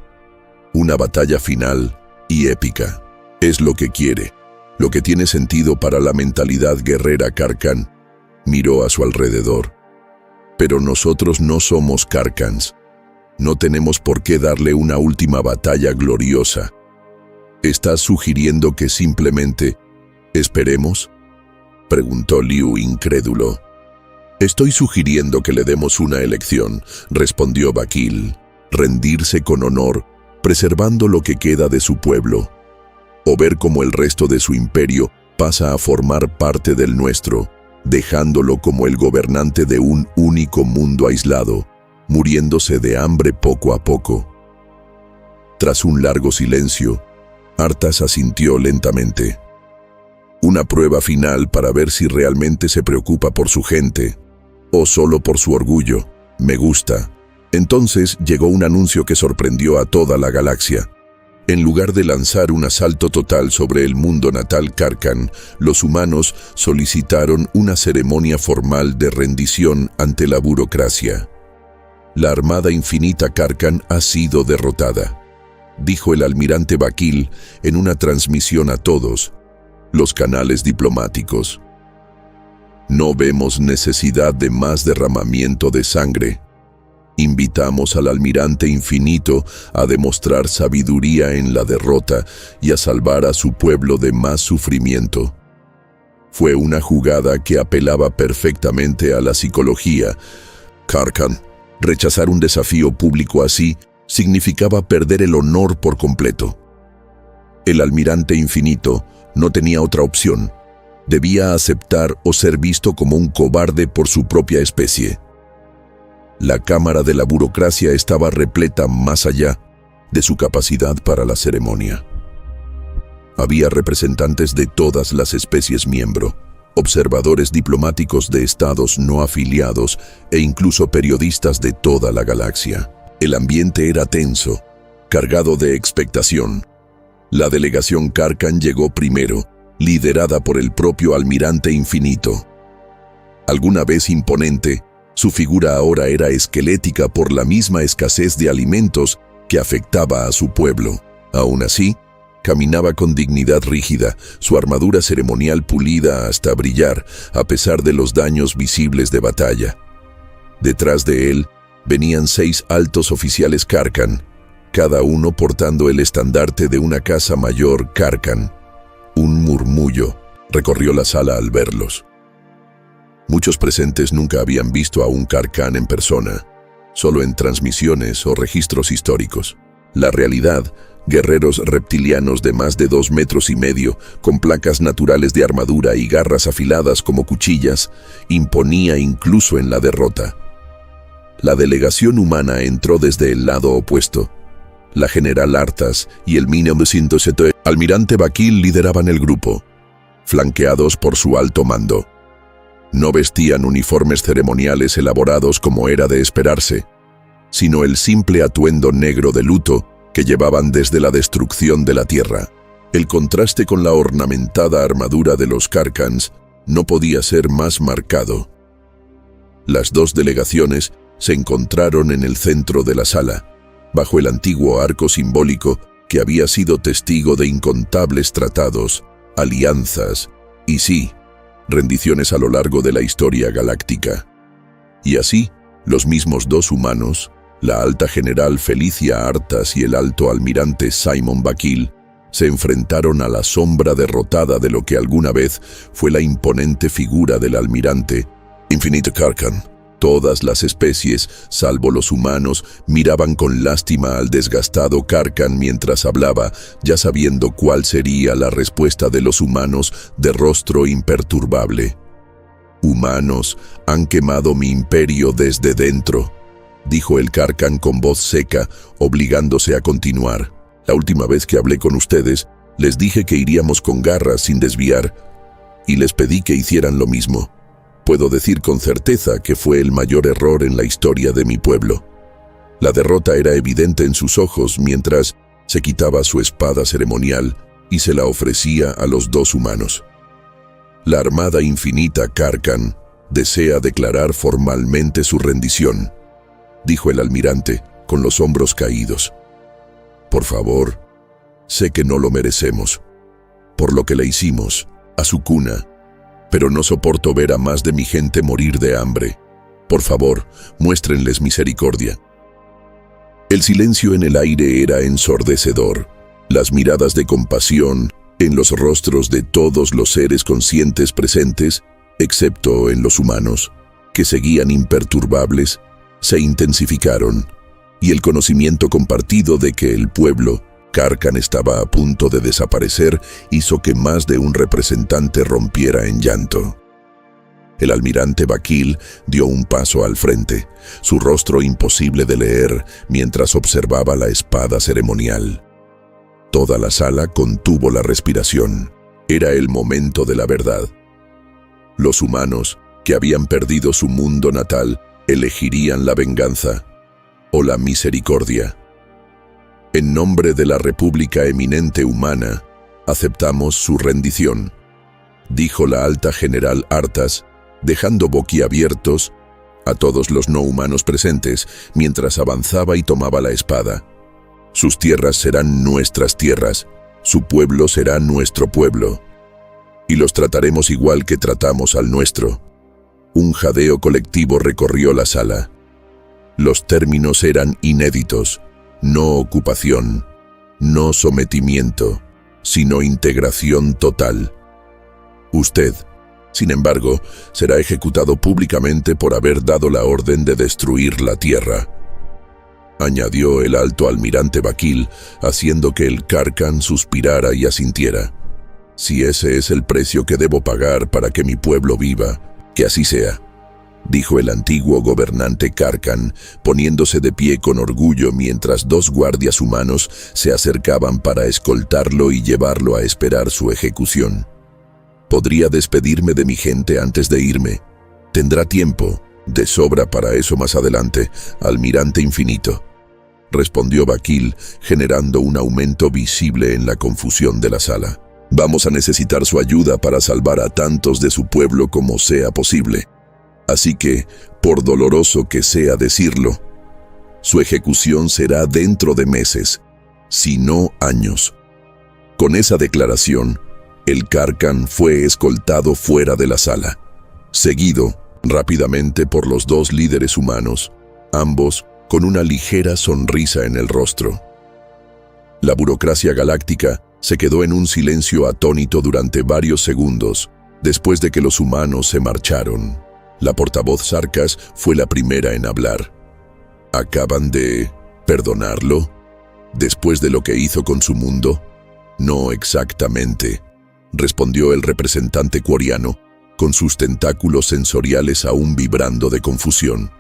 Una batalla final y épica. Es lo que quiere, lo que tiene sentido para la mentalidad guerrera Karkan». Miró a su alrededor. «Pero nosotros no somos Karkans. No tenemos por qué darle una última batalla gloriosa». «¿Estás sugiriendo que simplemente esperemos?», preguntó Liu incrédulo. «Estoy sugiriendo que le demos una elección», respondió Vakil. «Rendirse con honor, preservando lo que queda de su pueblo, o ver cómo el resto de su imperio pasa a formar parte del nuestro, dejándolo como el gobernante de un único mundo aislado, muriéndose de hambre poco a poco». Tras un largo silencio, Artas asintió lentamente. «Una prueba final para ver si realmente se preocupa por su gente, o solo por su orgullo. Me gusta». Entonces llegó un anuncio que sorprendió a toda la galaxia. En lugar de lanzar un asalto total sobre el mundo natal Karkan, los humanos solicitaron una ceremonia formal de rendición ante la burocracia. «La Armada Infinita Karkan ha sido derrotada», dijo el almirante Vakil en una transmisión a todos los canales diplomáticos. «No vemos necesidad de más derramamiento de sangre. Invitamos al almirante Infinito a demostrar sabiduría en la derrota y a salvar a su pueblo de más sufrimiento». Fue una jugada que apelaba perfectamente a la psicología. Karkan, rechazar un desafío público así significaba perder el honor por completo. El almirante Infinito no tenía otra opción. Debía aceptar o ser visto como un cobarde por su propia especie. La cámara de la burocracia estaba repleta más allá de su capacidad para la ceremonia. Había representantes de todas las especies miembro, observadores diplomáticos de estados no afiliados e incluso periodistas de toda la galaxia. El ambiente era tenso, cargado de expectación. La delegación Karkan llegó primero, liderada por el propio almirante Infinito. Alguna vez imponente, su figura ahora era esquelética por la misma escasez de alimentos que afectaba a su pueblo. Aún así, caminaba con dignidad rígida, su armadura ceremonial pulida hasta brillar, a pesar de los daños visibles de batalla. Detrás de él venían 6 altos oficiales Karkan, cada uno portando el estandarte de una casa mayor Karkan. Un murmullo recorrió la sala al verlos. Muchos presentes nunca habían visto a un Karkan en persona, solo en transmisiones o registros históricos. La realidad, guerreros reptilianos de más de 2,5 metros, con placas naturales de armadura y garras afiladas como cuchillas, imponía incluso en la derrota. La delegación humana entró desde el lado opuesto. La general Artas y el 1907 almirante Vakil lideraban el grupo, flanqueados por su alto mando. No vestían uniformes ceremoniales elaborados como era de esperarse, sino el simple atuendo negro de luto que llevaban desde la destrucción de la Tierra. El contraste con la ornamentada armadura de los Carcans no podía ser más marcado. Las dos delegaciones se encontraron en el centro de la sala, bajo el antiguo arco simbólico que había sido testigo de incontables tratados, alianzas y sí, rendiciones a lo largo de la historia galáctica. Y así, los mismos dos humanos, la alta general Felicia Artas y el alto almirante Simon Vakil, se enfrentaron a la sombra derrotada de lo que alguna vez fue la imponente figura del almirante Infinito Carcan. Todas las especies, salvo los humanos, miraban con lástima al desgastado Carcan mientras hablaba, ya sabiendo cuál sería la respuesta de los humanos de rostro imperturbable. «Humanos, han quemado mi imperio desde dentro», dijo el Carcan con voz seca, obligándose a continuar. «La última vez que hablé con ustedes, les dije que iríamos con garras sin desviar, y les pedí que hicieran lo mismo. Puedo decir con certeza que fue el mayor error en la historia de mi pueblo». La derrota era evidente en sus ojos mientras se quitaba su espada ceremonial y se la ofrecía a los dos humanos. «La Armada Infinita Carcan desea declarar formalmente su rendición», dijo el almirante, con los hombros caídos. «Por favor, sé que no lo merecemos, por lo que le hicimos a su cuna, pero no soporto ver a más de mi gente morir de hambre. Por favor, muéstrenles misericordia». El silencio en el aire era ensordecedor. Las miradas de compasión en los rostros de todos los seres conscientes presentes, excepto en los humanos, que seguían imperturbables, se intensificaron, y el conocimiento compartido de que el pueblo Carcan estaba a punto de desaparecer hizo que más de un representante rompiera en llanto. El almirante Vakil dio un paso al frente, su rostro imposible de leer mientras observaba la espada ceremonial. Toda la sala contuvo la respiración. Era el momento de la verdad. Los humanos, que habían perdido su mundo natal, elegirían la venganza o la misericordia. En nombre de la República Eminente Humana, aceptamos su rendición, dijo la alta general Artas, dejando boquiabiertos a todos los no humanos presentes mientras avanzaba y tomaba la espada. Sus tierras serán nuestras tierras, su pueblo será nuestro pueblo, y los trataremos igual que tratamos al nuestro. Un jadeo colectivo recorrió la sala. Los términos eran inéditos: no ocupación, no sometimiento, sino integración total. Usted, sin embargo, será ejecutado públicamente por haber dado la orden de destruir la tierra, añadió el alto almirante Vakil, haciendo que el Carcan suspirara y asintiera. Si ese es el precio que debo pagar para que mi pueblo viva, que así sea, dijo el antiguo gobernante Carcan, poniéndose de pie con orgullo mientras dos guardias humanos se acercaban para escoltarlo y llevarlo a esperar su ejecución. Podría despedirme de mi gente antes de irme. Tendrá tiempo de sobra para eso más adelante, almirante Infinito, respondió Vakil, generando un aumento visible en la confusión de la sala. Vamos a necesitar su ayuda para salvar a tantos de su pueblo como sea posible. Así que, por doloroso que sea decirlo, su ejecución será dentro de meses, si no años. Con esa declaración, el Carcan fue escoltado fuera de la sala, seguido rápidamente por los dos líderes humanos, ambos con una ligera sonrisa en el rostro. La burocracia galáctica se quedó en un silencio atónito durante varios segundos después de que los humanos se marcharon. La portavoz Sarkas fue la primera en hablar. ¿Acaban de perdonarlo después de lo que hizo con su mundo? No exactamente, respondió el representante quoriano, con sus tentáculos sensoriales aún vibrando de confusión.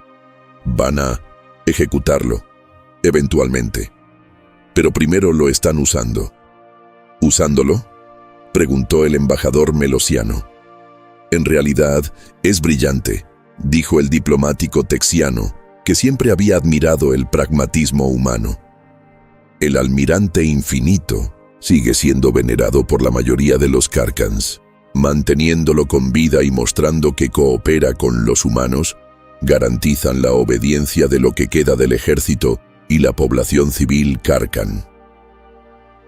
Van a ejecutarlo, eventualmente. Pero primero lo están usando. ¿Usándolo?, preguntó el embajador melosiano. En realidad, es brillante, dijo el diplomático texiano, que siempre había admirado el pragmatismo humano. El almirante infinito sigue siendo venerado por la mayoría de los Karkans. Manteniéndolo con vida y mostrando que coopera con los humanos, garantizan la obediencia de lo que queda del ejército y la población civil Karkan.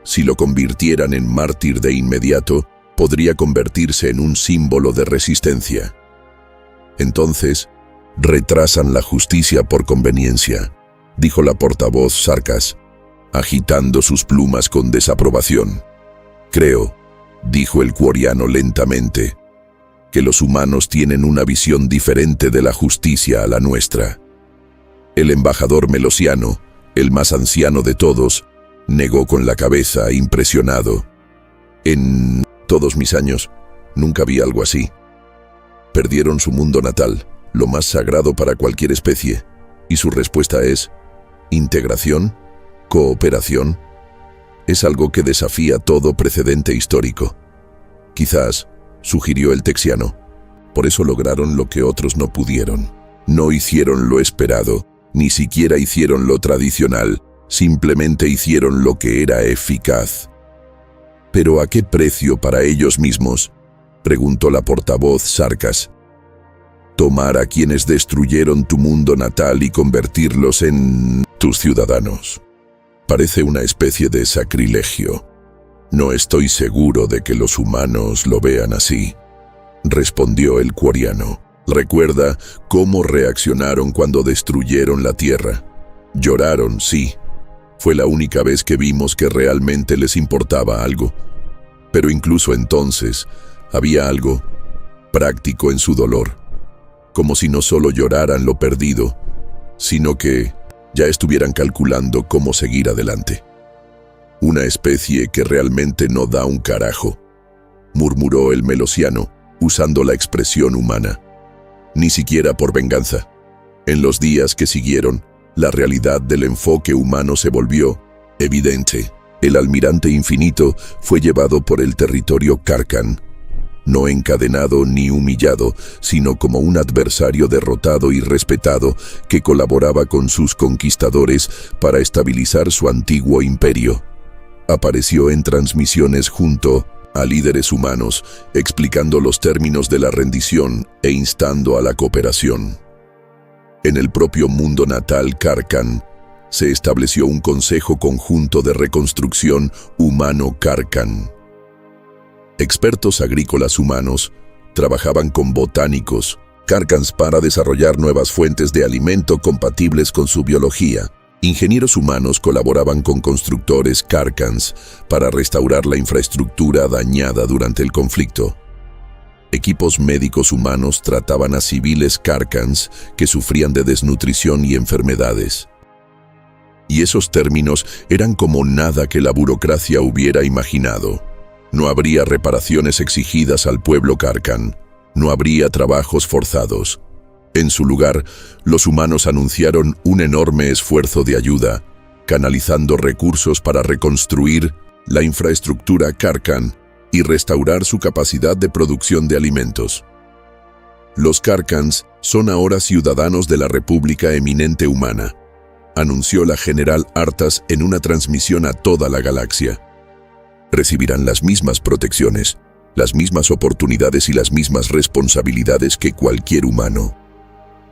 Si lo convirtieran en mártir de inmediato, podría convertirse en un símbolo de resistencia. Entonces, retrasan la justicia por conveniencia, dijo la portavoz Sarkas, agitando sus plumas con desaprobación. Creo, dijo el quoriano lentamente, que los humanos tienen una visión diferente de la justicia a la nuestra. El embajador melosiano, el más anciano de todos, negó con la cabeza, impresionado. En todos mis años, nunca vi algo así. Perdieron su mundo natal, lo más sagrado para cualquier especie, y su respuesta es: integración, cooperación. Es algo que desafía todo precedente histórico. Quizás, sugirió el texiano, por eso lograron lo que otros no pudieron. No hicieron lo esperado, ni siquiera hicieron lo tradicional, simplemente hicieron lo que era eficaz. ¿Pero a qué precio para ellos mismos?, preguntó la portavoz Sarkas. Tomar a quienes destruyeron tu mundo natal y convertirlos en tus ciudadanos. Parece una especie de sacrilegio. No estoy seguro de que los humanos lo vean así, respondió el quoriano. Recuerda cómo reaccionaron cuando destruyeron la tierra. Lloraron, sí. Fue la única vez que vimos que realmente les importaba algo. Pero incluso entonces, había algo práctico en su dolor. Como si no solo lloraran lo perdido, sino que ya estuvieran calculando cómo seguir adelante. Una especie que realmente no da un carajo, murmuró el melosiano, usando la expresión humana. Ni siquiera por venganza. En los días que siguieron, la realidad del enfoque humano se volvió evidente. El almirante infinito fue llevado por el territorio Karkan, no encadenado ni humillado, sino como un adversario derrotado y respetado que colaboraba con sus conquistadores para estabilizar su antiguo imperio. Apareció en transmisiones junto a líderes humanos, explicando los términos de la rendición e instando a la cooperación. En el propio mundo natal Karkan, se estableció un consejo conjunto de reconstrucción humano Karkan. Expertos agrícolas humanos trabajaban con botánicos Karkans para desarrollar nuevas fuentes de alimento compatibles con su biología. Ingenieros humanos colaboraban con constructores Karkans para restaurar la infraestructura dañada durante el conflicto. Equipos médicos humanos trataban a civiles Karkans que sufrían de desnutrición y enfermedades. Y esos términos eran como nada que la burocracia hubiera imaginado. No habría reparaciones exigidas al pueblo Karkan, no habría trabajos forzados. En su lugar, los humanos anunciaron un enorme esfuerzo de ayuda, canalizando recursos para reconstruir la infraestructura Karkan y restaurar su capacidad de producción de alimentos. Los Karkans son ahora ciudadanos de la República Eminente Humana, anunció la general Artas en una transmisión a toda la galaxia. Recibirán las mismas protecciones, las mismas oportunidades y las mismas responsabilidades que cualquier humano.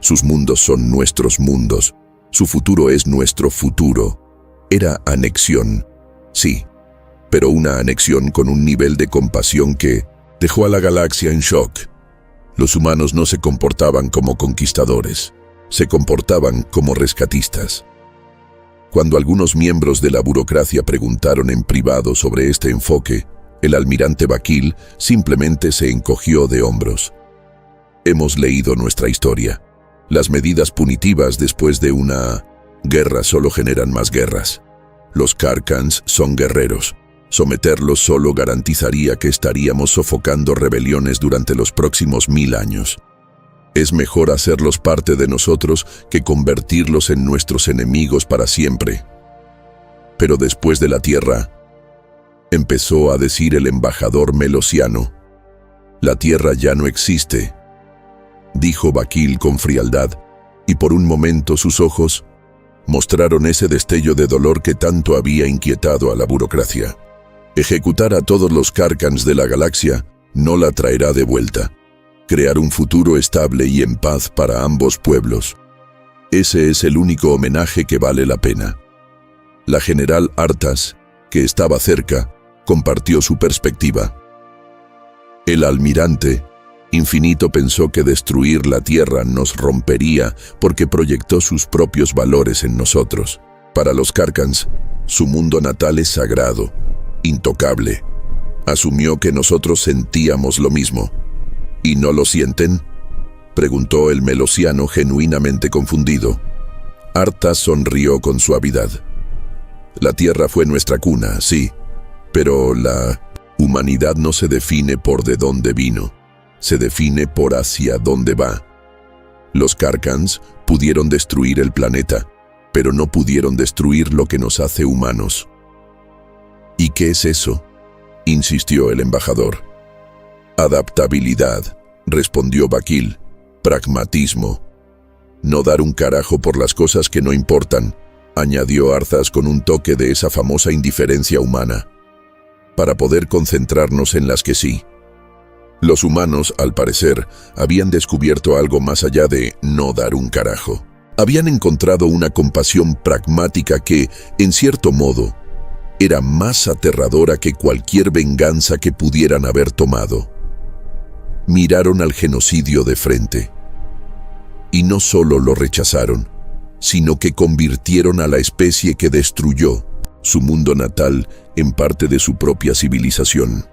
Sus mundos son nuestros mundos, su futuro es nuestro futuro. Era anexión, sí, pero una anexión con un nivel de compasión que dejó a la galaxia en shock. Los humanos no se comportaban como conquistadores, se comportaban como rescatistas. Cuando algunos miembros de la burocracia preguntaron en privado sobre este enfoque, el almirante Vakil simplemente se encogió de hombros. Hemos leído nuestra historia. Las medidas punitivas después de una guerra solo generan más guerras. Los Karkans son guerreros. Someterlos solo garantizaría que estaríamos sofocando rebeliones durante los próximos 1000 años. Es mejor hacerlos parte de nosotros que convertirlos en nuestros enemigos para siempre. Pero después de la tierra, empezó a decir el embajador melosiano, la tierra ya no existe, dijo Vakil con frialdad, y por un momento sus ojos Mostraron ese destello de dolor que tanto había inquietado a la burocracia. Ejecutar a todos los Carcans de la galaxia no la traerá de vuelta. Crear un futuro estable y en paz para ambos pueblos. Ese es el único homenaje que vale la pena. La general Artas, que estaba cerca, compartió su perspectiva. El almirante Infinito pensó que destruir la Tierra nos rompería porque proyectó sus propios valores en nosotros. Para los Carcans, su mundo natal es sagrado, intocable. Asumió que nosotros sentíamos lo mismo. ¿Y no lo sienten?, preguntó el melosiano genuinamente confundido. Artas sonrió con suavidad. La Tierra fue nuestra cuna, sí, pero la humanidad no se define por de dónde vino, se define por hacia dónde va. Los Carcans pudieron destruir el planeta, pero no pudieron destruir lo que nos hace humanos. ¿Y qué es eso?, insistió el embajador. Adaptabilidad, respondió Vakil. Pragmatismo. No dar un carajo por las cosas que no importan, añadió Arthas con un toque de esa famosa indiferencia humana, para poder concentrarnos en las que sí. Los humanos, al parecer, habían descubierto algo más allá de no dar un carajo. Habían encontrado una compasión pragmática que, en cierto modo, era más aterradora que cualquier venganza que pudieran haber tomado. Miraron al genocidio de frente. Y no solo lo rechazaron, sino que convirtieron a la especie que destruyó su mundo natal en parte de su propia civilización.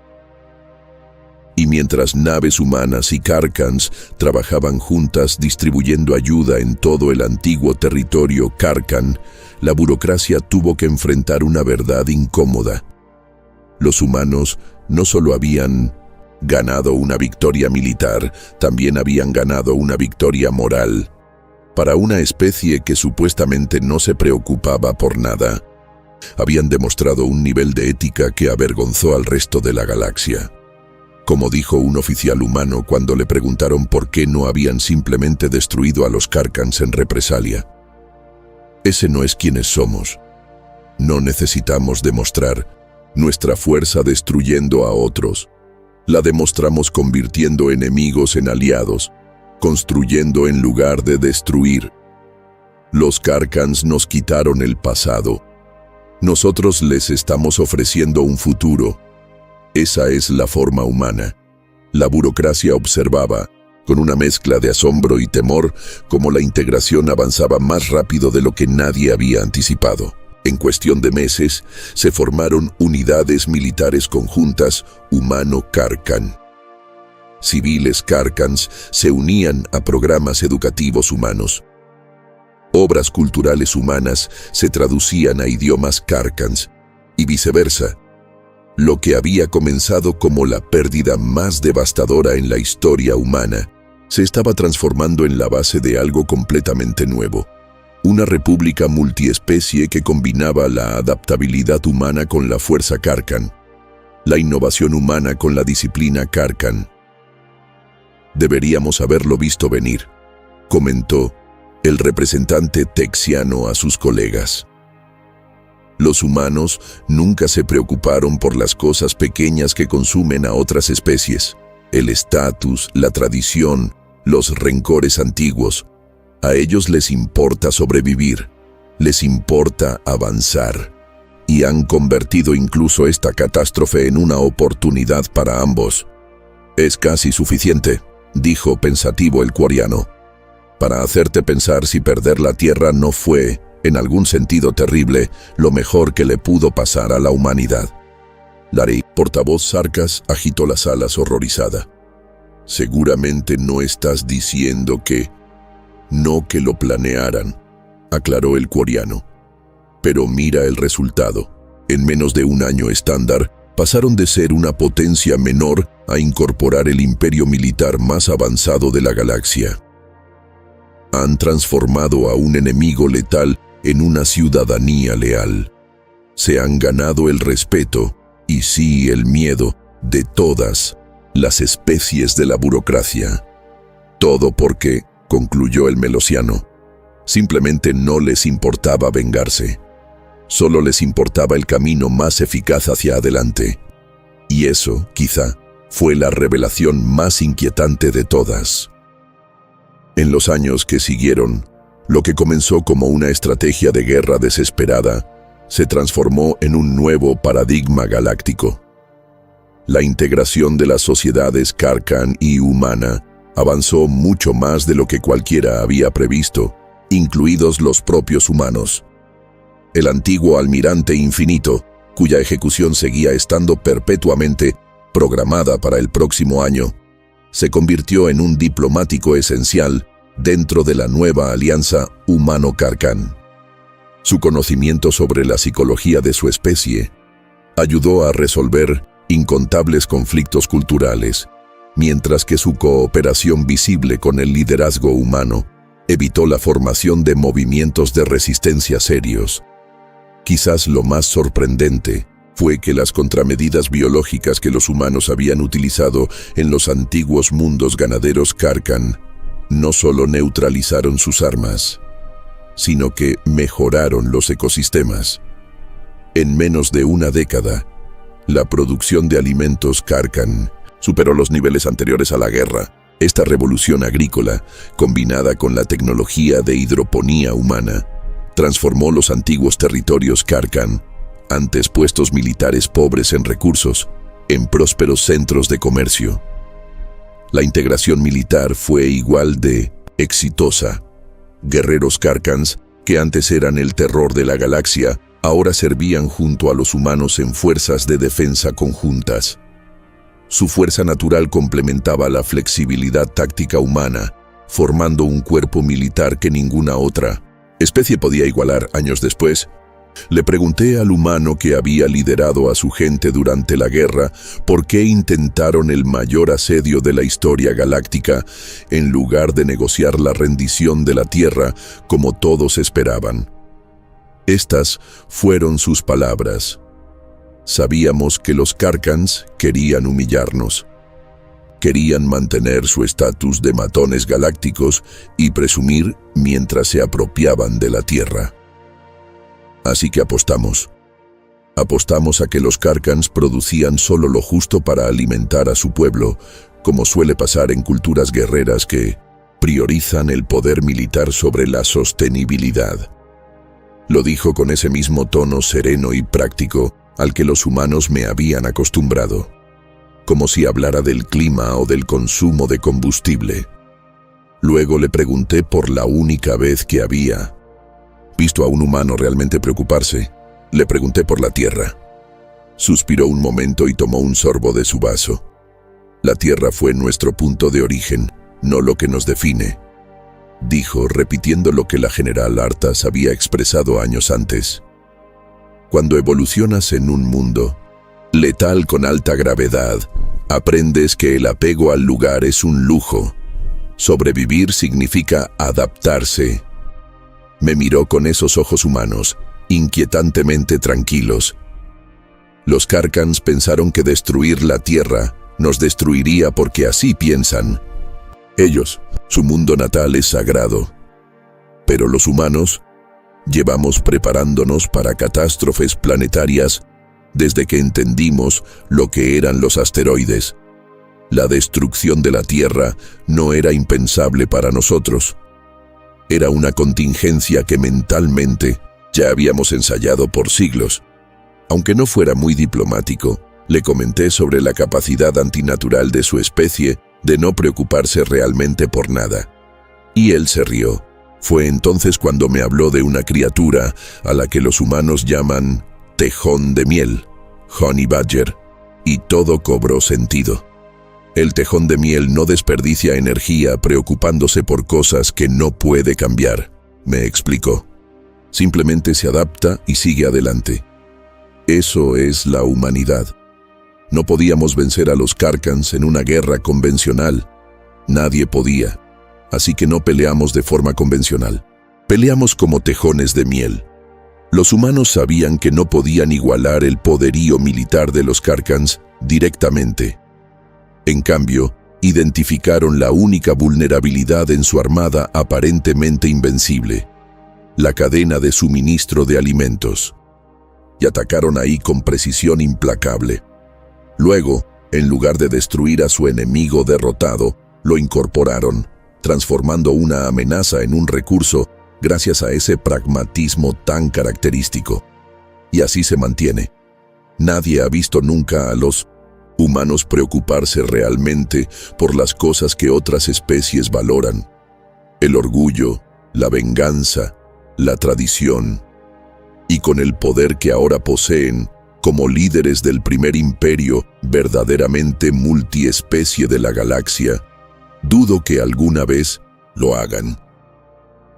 Y mientras naves humanas y Carcans trabajaban juntas distribuyendo ayuda en todo el antiguo territorio Carcan, la burocracia tuvo que enfrentar una verdad incómoda. Los humanos no solo habían ganado una victoria militar, también habían ganado una victoria moral. Para una especie que supuestamente no se preocupaba por nada, habían demostrado un nivel de ética que avergonzó al resto de la galaxia. Como dijo un oficial humano cuando le preguntaron por qué no habían simplemente destruido a los Carcans en represalia. Ese no es quienes somos. No necesitamos demostrar nuestra fuerza destruyendo a otros. La demostramos convirtiendo enemigos en aliados, construyendo en lugar de destruir. Los Carcans nos quitaron el pasado. Nosotros les estamos ofreciendo un futuro. Esa es la forma humana. La burocracia observaba, con una mezcla de asombro y temor, cómo la integración avanzaba más rápido de lo que nadie había anticipado. En cuestión de meses, se formaron unidades militares conjuntas humano-Carcan. Civiles Carcans se unían a programas educativos humanos. Obras culturales humanas se traducían a idiomas Carcans, y viceversa. Lo que había comenzado como la pérdida más devastadora en la historia humana, se estaba transformando en la base de algo completamente nuevo. Una república multiespecie que combinaba la adaptabilidad humana con la fuerza Carcan, la innovación humana con la disciplina Carcan. Deberíamos haberlo visto venir, comentó el representante texiano a sus colegas. Los humanos nunca se preocuparon por las cosas pequeñas que consumen a otras especies, el estatus, la tradición, los rencores antiguos. A ellos les importa sobrevivir, les importa avanzar, y han convertido incluso esta catástrofe en una oportunidad para ambos. Es casi suficiente, dijo pensativo el quariano, para hacerte pensar si perder la Tierra no fue, en algún sentido terrible, lo mejor que le pudo pasar a la humanidad. Larry, portavoz Sarkas, agitó las alas horrorizada. Seguramente no estás diciendo que... No que lo planearan, aclaró el quariano. Pero mira el resultado. En menos de un año estándar, pasaron de ser una potencia menor a incorporar el imperio militar más avanzado de la galaxia. Han transformado a un enemigo letal en una ciudadanía leal. Se han ganado el respeto, y sí el miedo, de todas las especies de la burocracia. Todo porque, concluyó el melosiano, Simplemente no les importaba vengarse. Solo les importaba el camino más eficaz hacia adelante. Y eso, quizá, fue la revelación más inquietante de todas. En los años que siguieron, lo que comenzó como una estrategia de guerra desesperada se transformó en un nuevo paradigma galáctico. La integración de las sociedades Karkan y humana avanzó mucho más de lo que cualquiera había previsto, incluidos los propios humanos. El antiguo almirante infinito, cuya ejecución seguía estando perpetuamente programada para el próximo año, se convirtió en un diplomático esencial dentro de la nueva alianza humano-Karkan. Su conocimiento sobre la psicología de su especie ayudó a resolver incontables conflictos culturales, mientras que su cooperación visible con el liderazgo humano evitó la formación de movimientos de resistencia serios. Quizás lo más sorprendente fue que las contramedidas biológicas que los humanos habían utilizado en los antiguos mundos ganaderos Karkan no solo neutralizaron sus armas, sino que mejoraron los ecosistemas. En menos de una década, la producción de alimentos Karkan superó los niveles anteriores a la guerra. Esta revolución agrícola, combinada con la tecnología de hidroponía humana, transformó los antiguos territorios Karkan, antes puestos militares pobres en recursos, en prósperos centros de comercio. La integración militar fue igual de exitosa. Guerreros Karkans, que antes eran el terror de la galaxia, ahora servían junto a los humanos en fuerzas de defensa conjuntas. Su fuerza natural complementaba la flexibilidad táctica humana, formando un cuerpo militar que ninguna otra especie podía igualar. Años después, le pregunté al humano que había liderado a su gente durante la guerra por qué intentaron el mayor asedio de la historia galáctica en lugar de negociar la rendición de la Tierra como todos esperaban. Estas fueron sus palabras. Sabíamos que los Karkans querían humillarnos. Querían mantener su estatus de matones galácticos y presumir mientras se apropiaban de la Tierra. Así que apostamos. Apostamos a que los Karkans producían solo lo justo para alimentar a su pueblo, como suele pasar en culturas guerreras que priorizan el poder militar sobre la sostenibilidad. Lo dijo con ese mismo tono sereno y práctico al que los humanos me habían acostumbrado, como si hablara del clima o del consumo de combustible. Luego le pregunté por la única vez que había visto a un humano realmente preocuparse. Le pregunté por la Tierra. Suspiró un momento y tomó un sorbo de su vaso. La Tierra fue nuestro punto de origen, no lo que nos define, dijo, repitiendo lo que la general Artas había expresado años antes. Cuando evolucionas en un mundo letal con alta gravedad, aprendes que el apego al lugar es un lujo. Sobrevivir significa adaptarse. Me miró con esos ojos humanos, inquietantemente tranquilos. Los Karkans pensaron que destruir la Tierra nos destruiría porque así piensan. Ellos, su mundo natal es sagrado. Pero los humanos llevamos preparándonos para catástrofes planetarias desde que entendimos lo que eran los asteroides. La destrucción de la Tierra no era impensable para nosotros. Era una contingencia que mentalmente ya habíamos ensayado por siglos. Aunque no fuera muy diplomático, le comenté sobre la capacidad antinatural de su especie de no preocuparse realmente por nada. Y él se rió. Fue entonces cuando me habló de una criatura a la que los humanos llaman tejón de miel, honey badger, y todo cobró sentido. El tejón de miel no desperdicia energía preocupándose por cosas que no puede cambiar, me explicó. Simplemente se adapta y sigue adelante. Eso es la humanidad. No podíamos vencer a los Karkans en una guerra convencional. Nadie podía. Así que no peleamos de forma convencional. Peleamos como tejones de miel. Los humanos sabían que no podían igualar el poderío militar de los Karkans directamente. En cambio, identificaron la única vulnerabilidad en su armada aparentemente invencible: la cadena de suministro de alimentos, y atacaron ahí con precisión implacable. Luego, en lugar de destruir a su enemigo derrotado, lo incorporaron, transformando una amenaza en un recurso gracias a ese pragmatismo tan característico. Y así se mantiene. Nadie ha visto nunca a los humanos preocuparse realmente por las cosas que otras especies valoran: el orgullo, la venganza, la tradición. Y con el poder que ahora poseen, como líderes del primer imperio verdaderamente multiespecie de la galaxia, dudo que alguna vez lo hagan.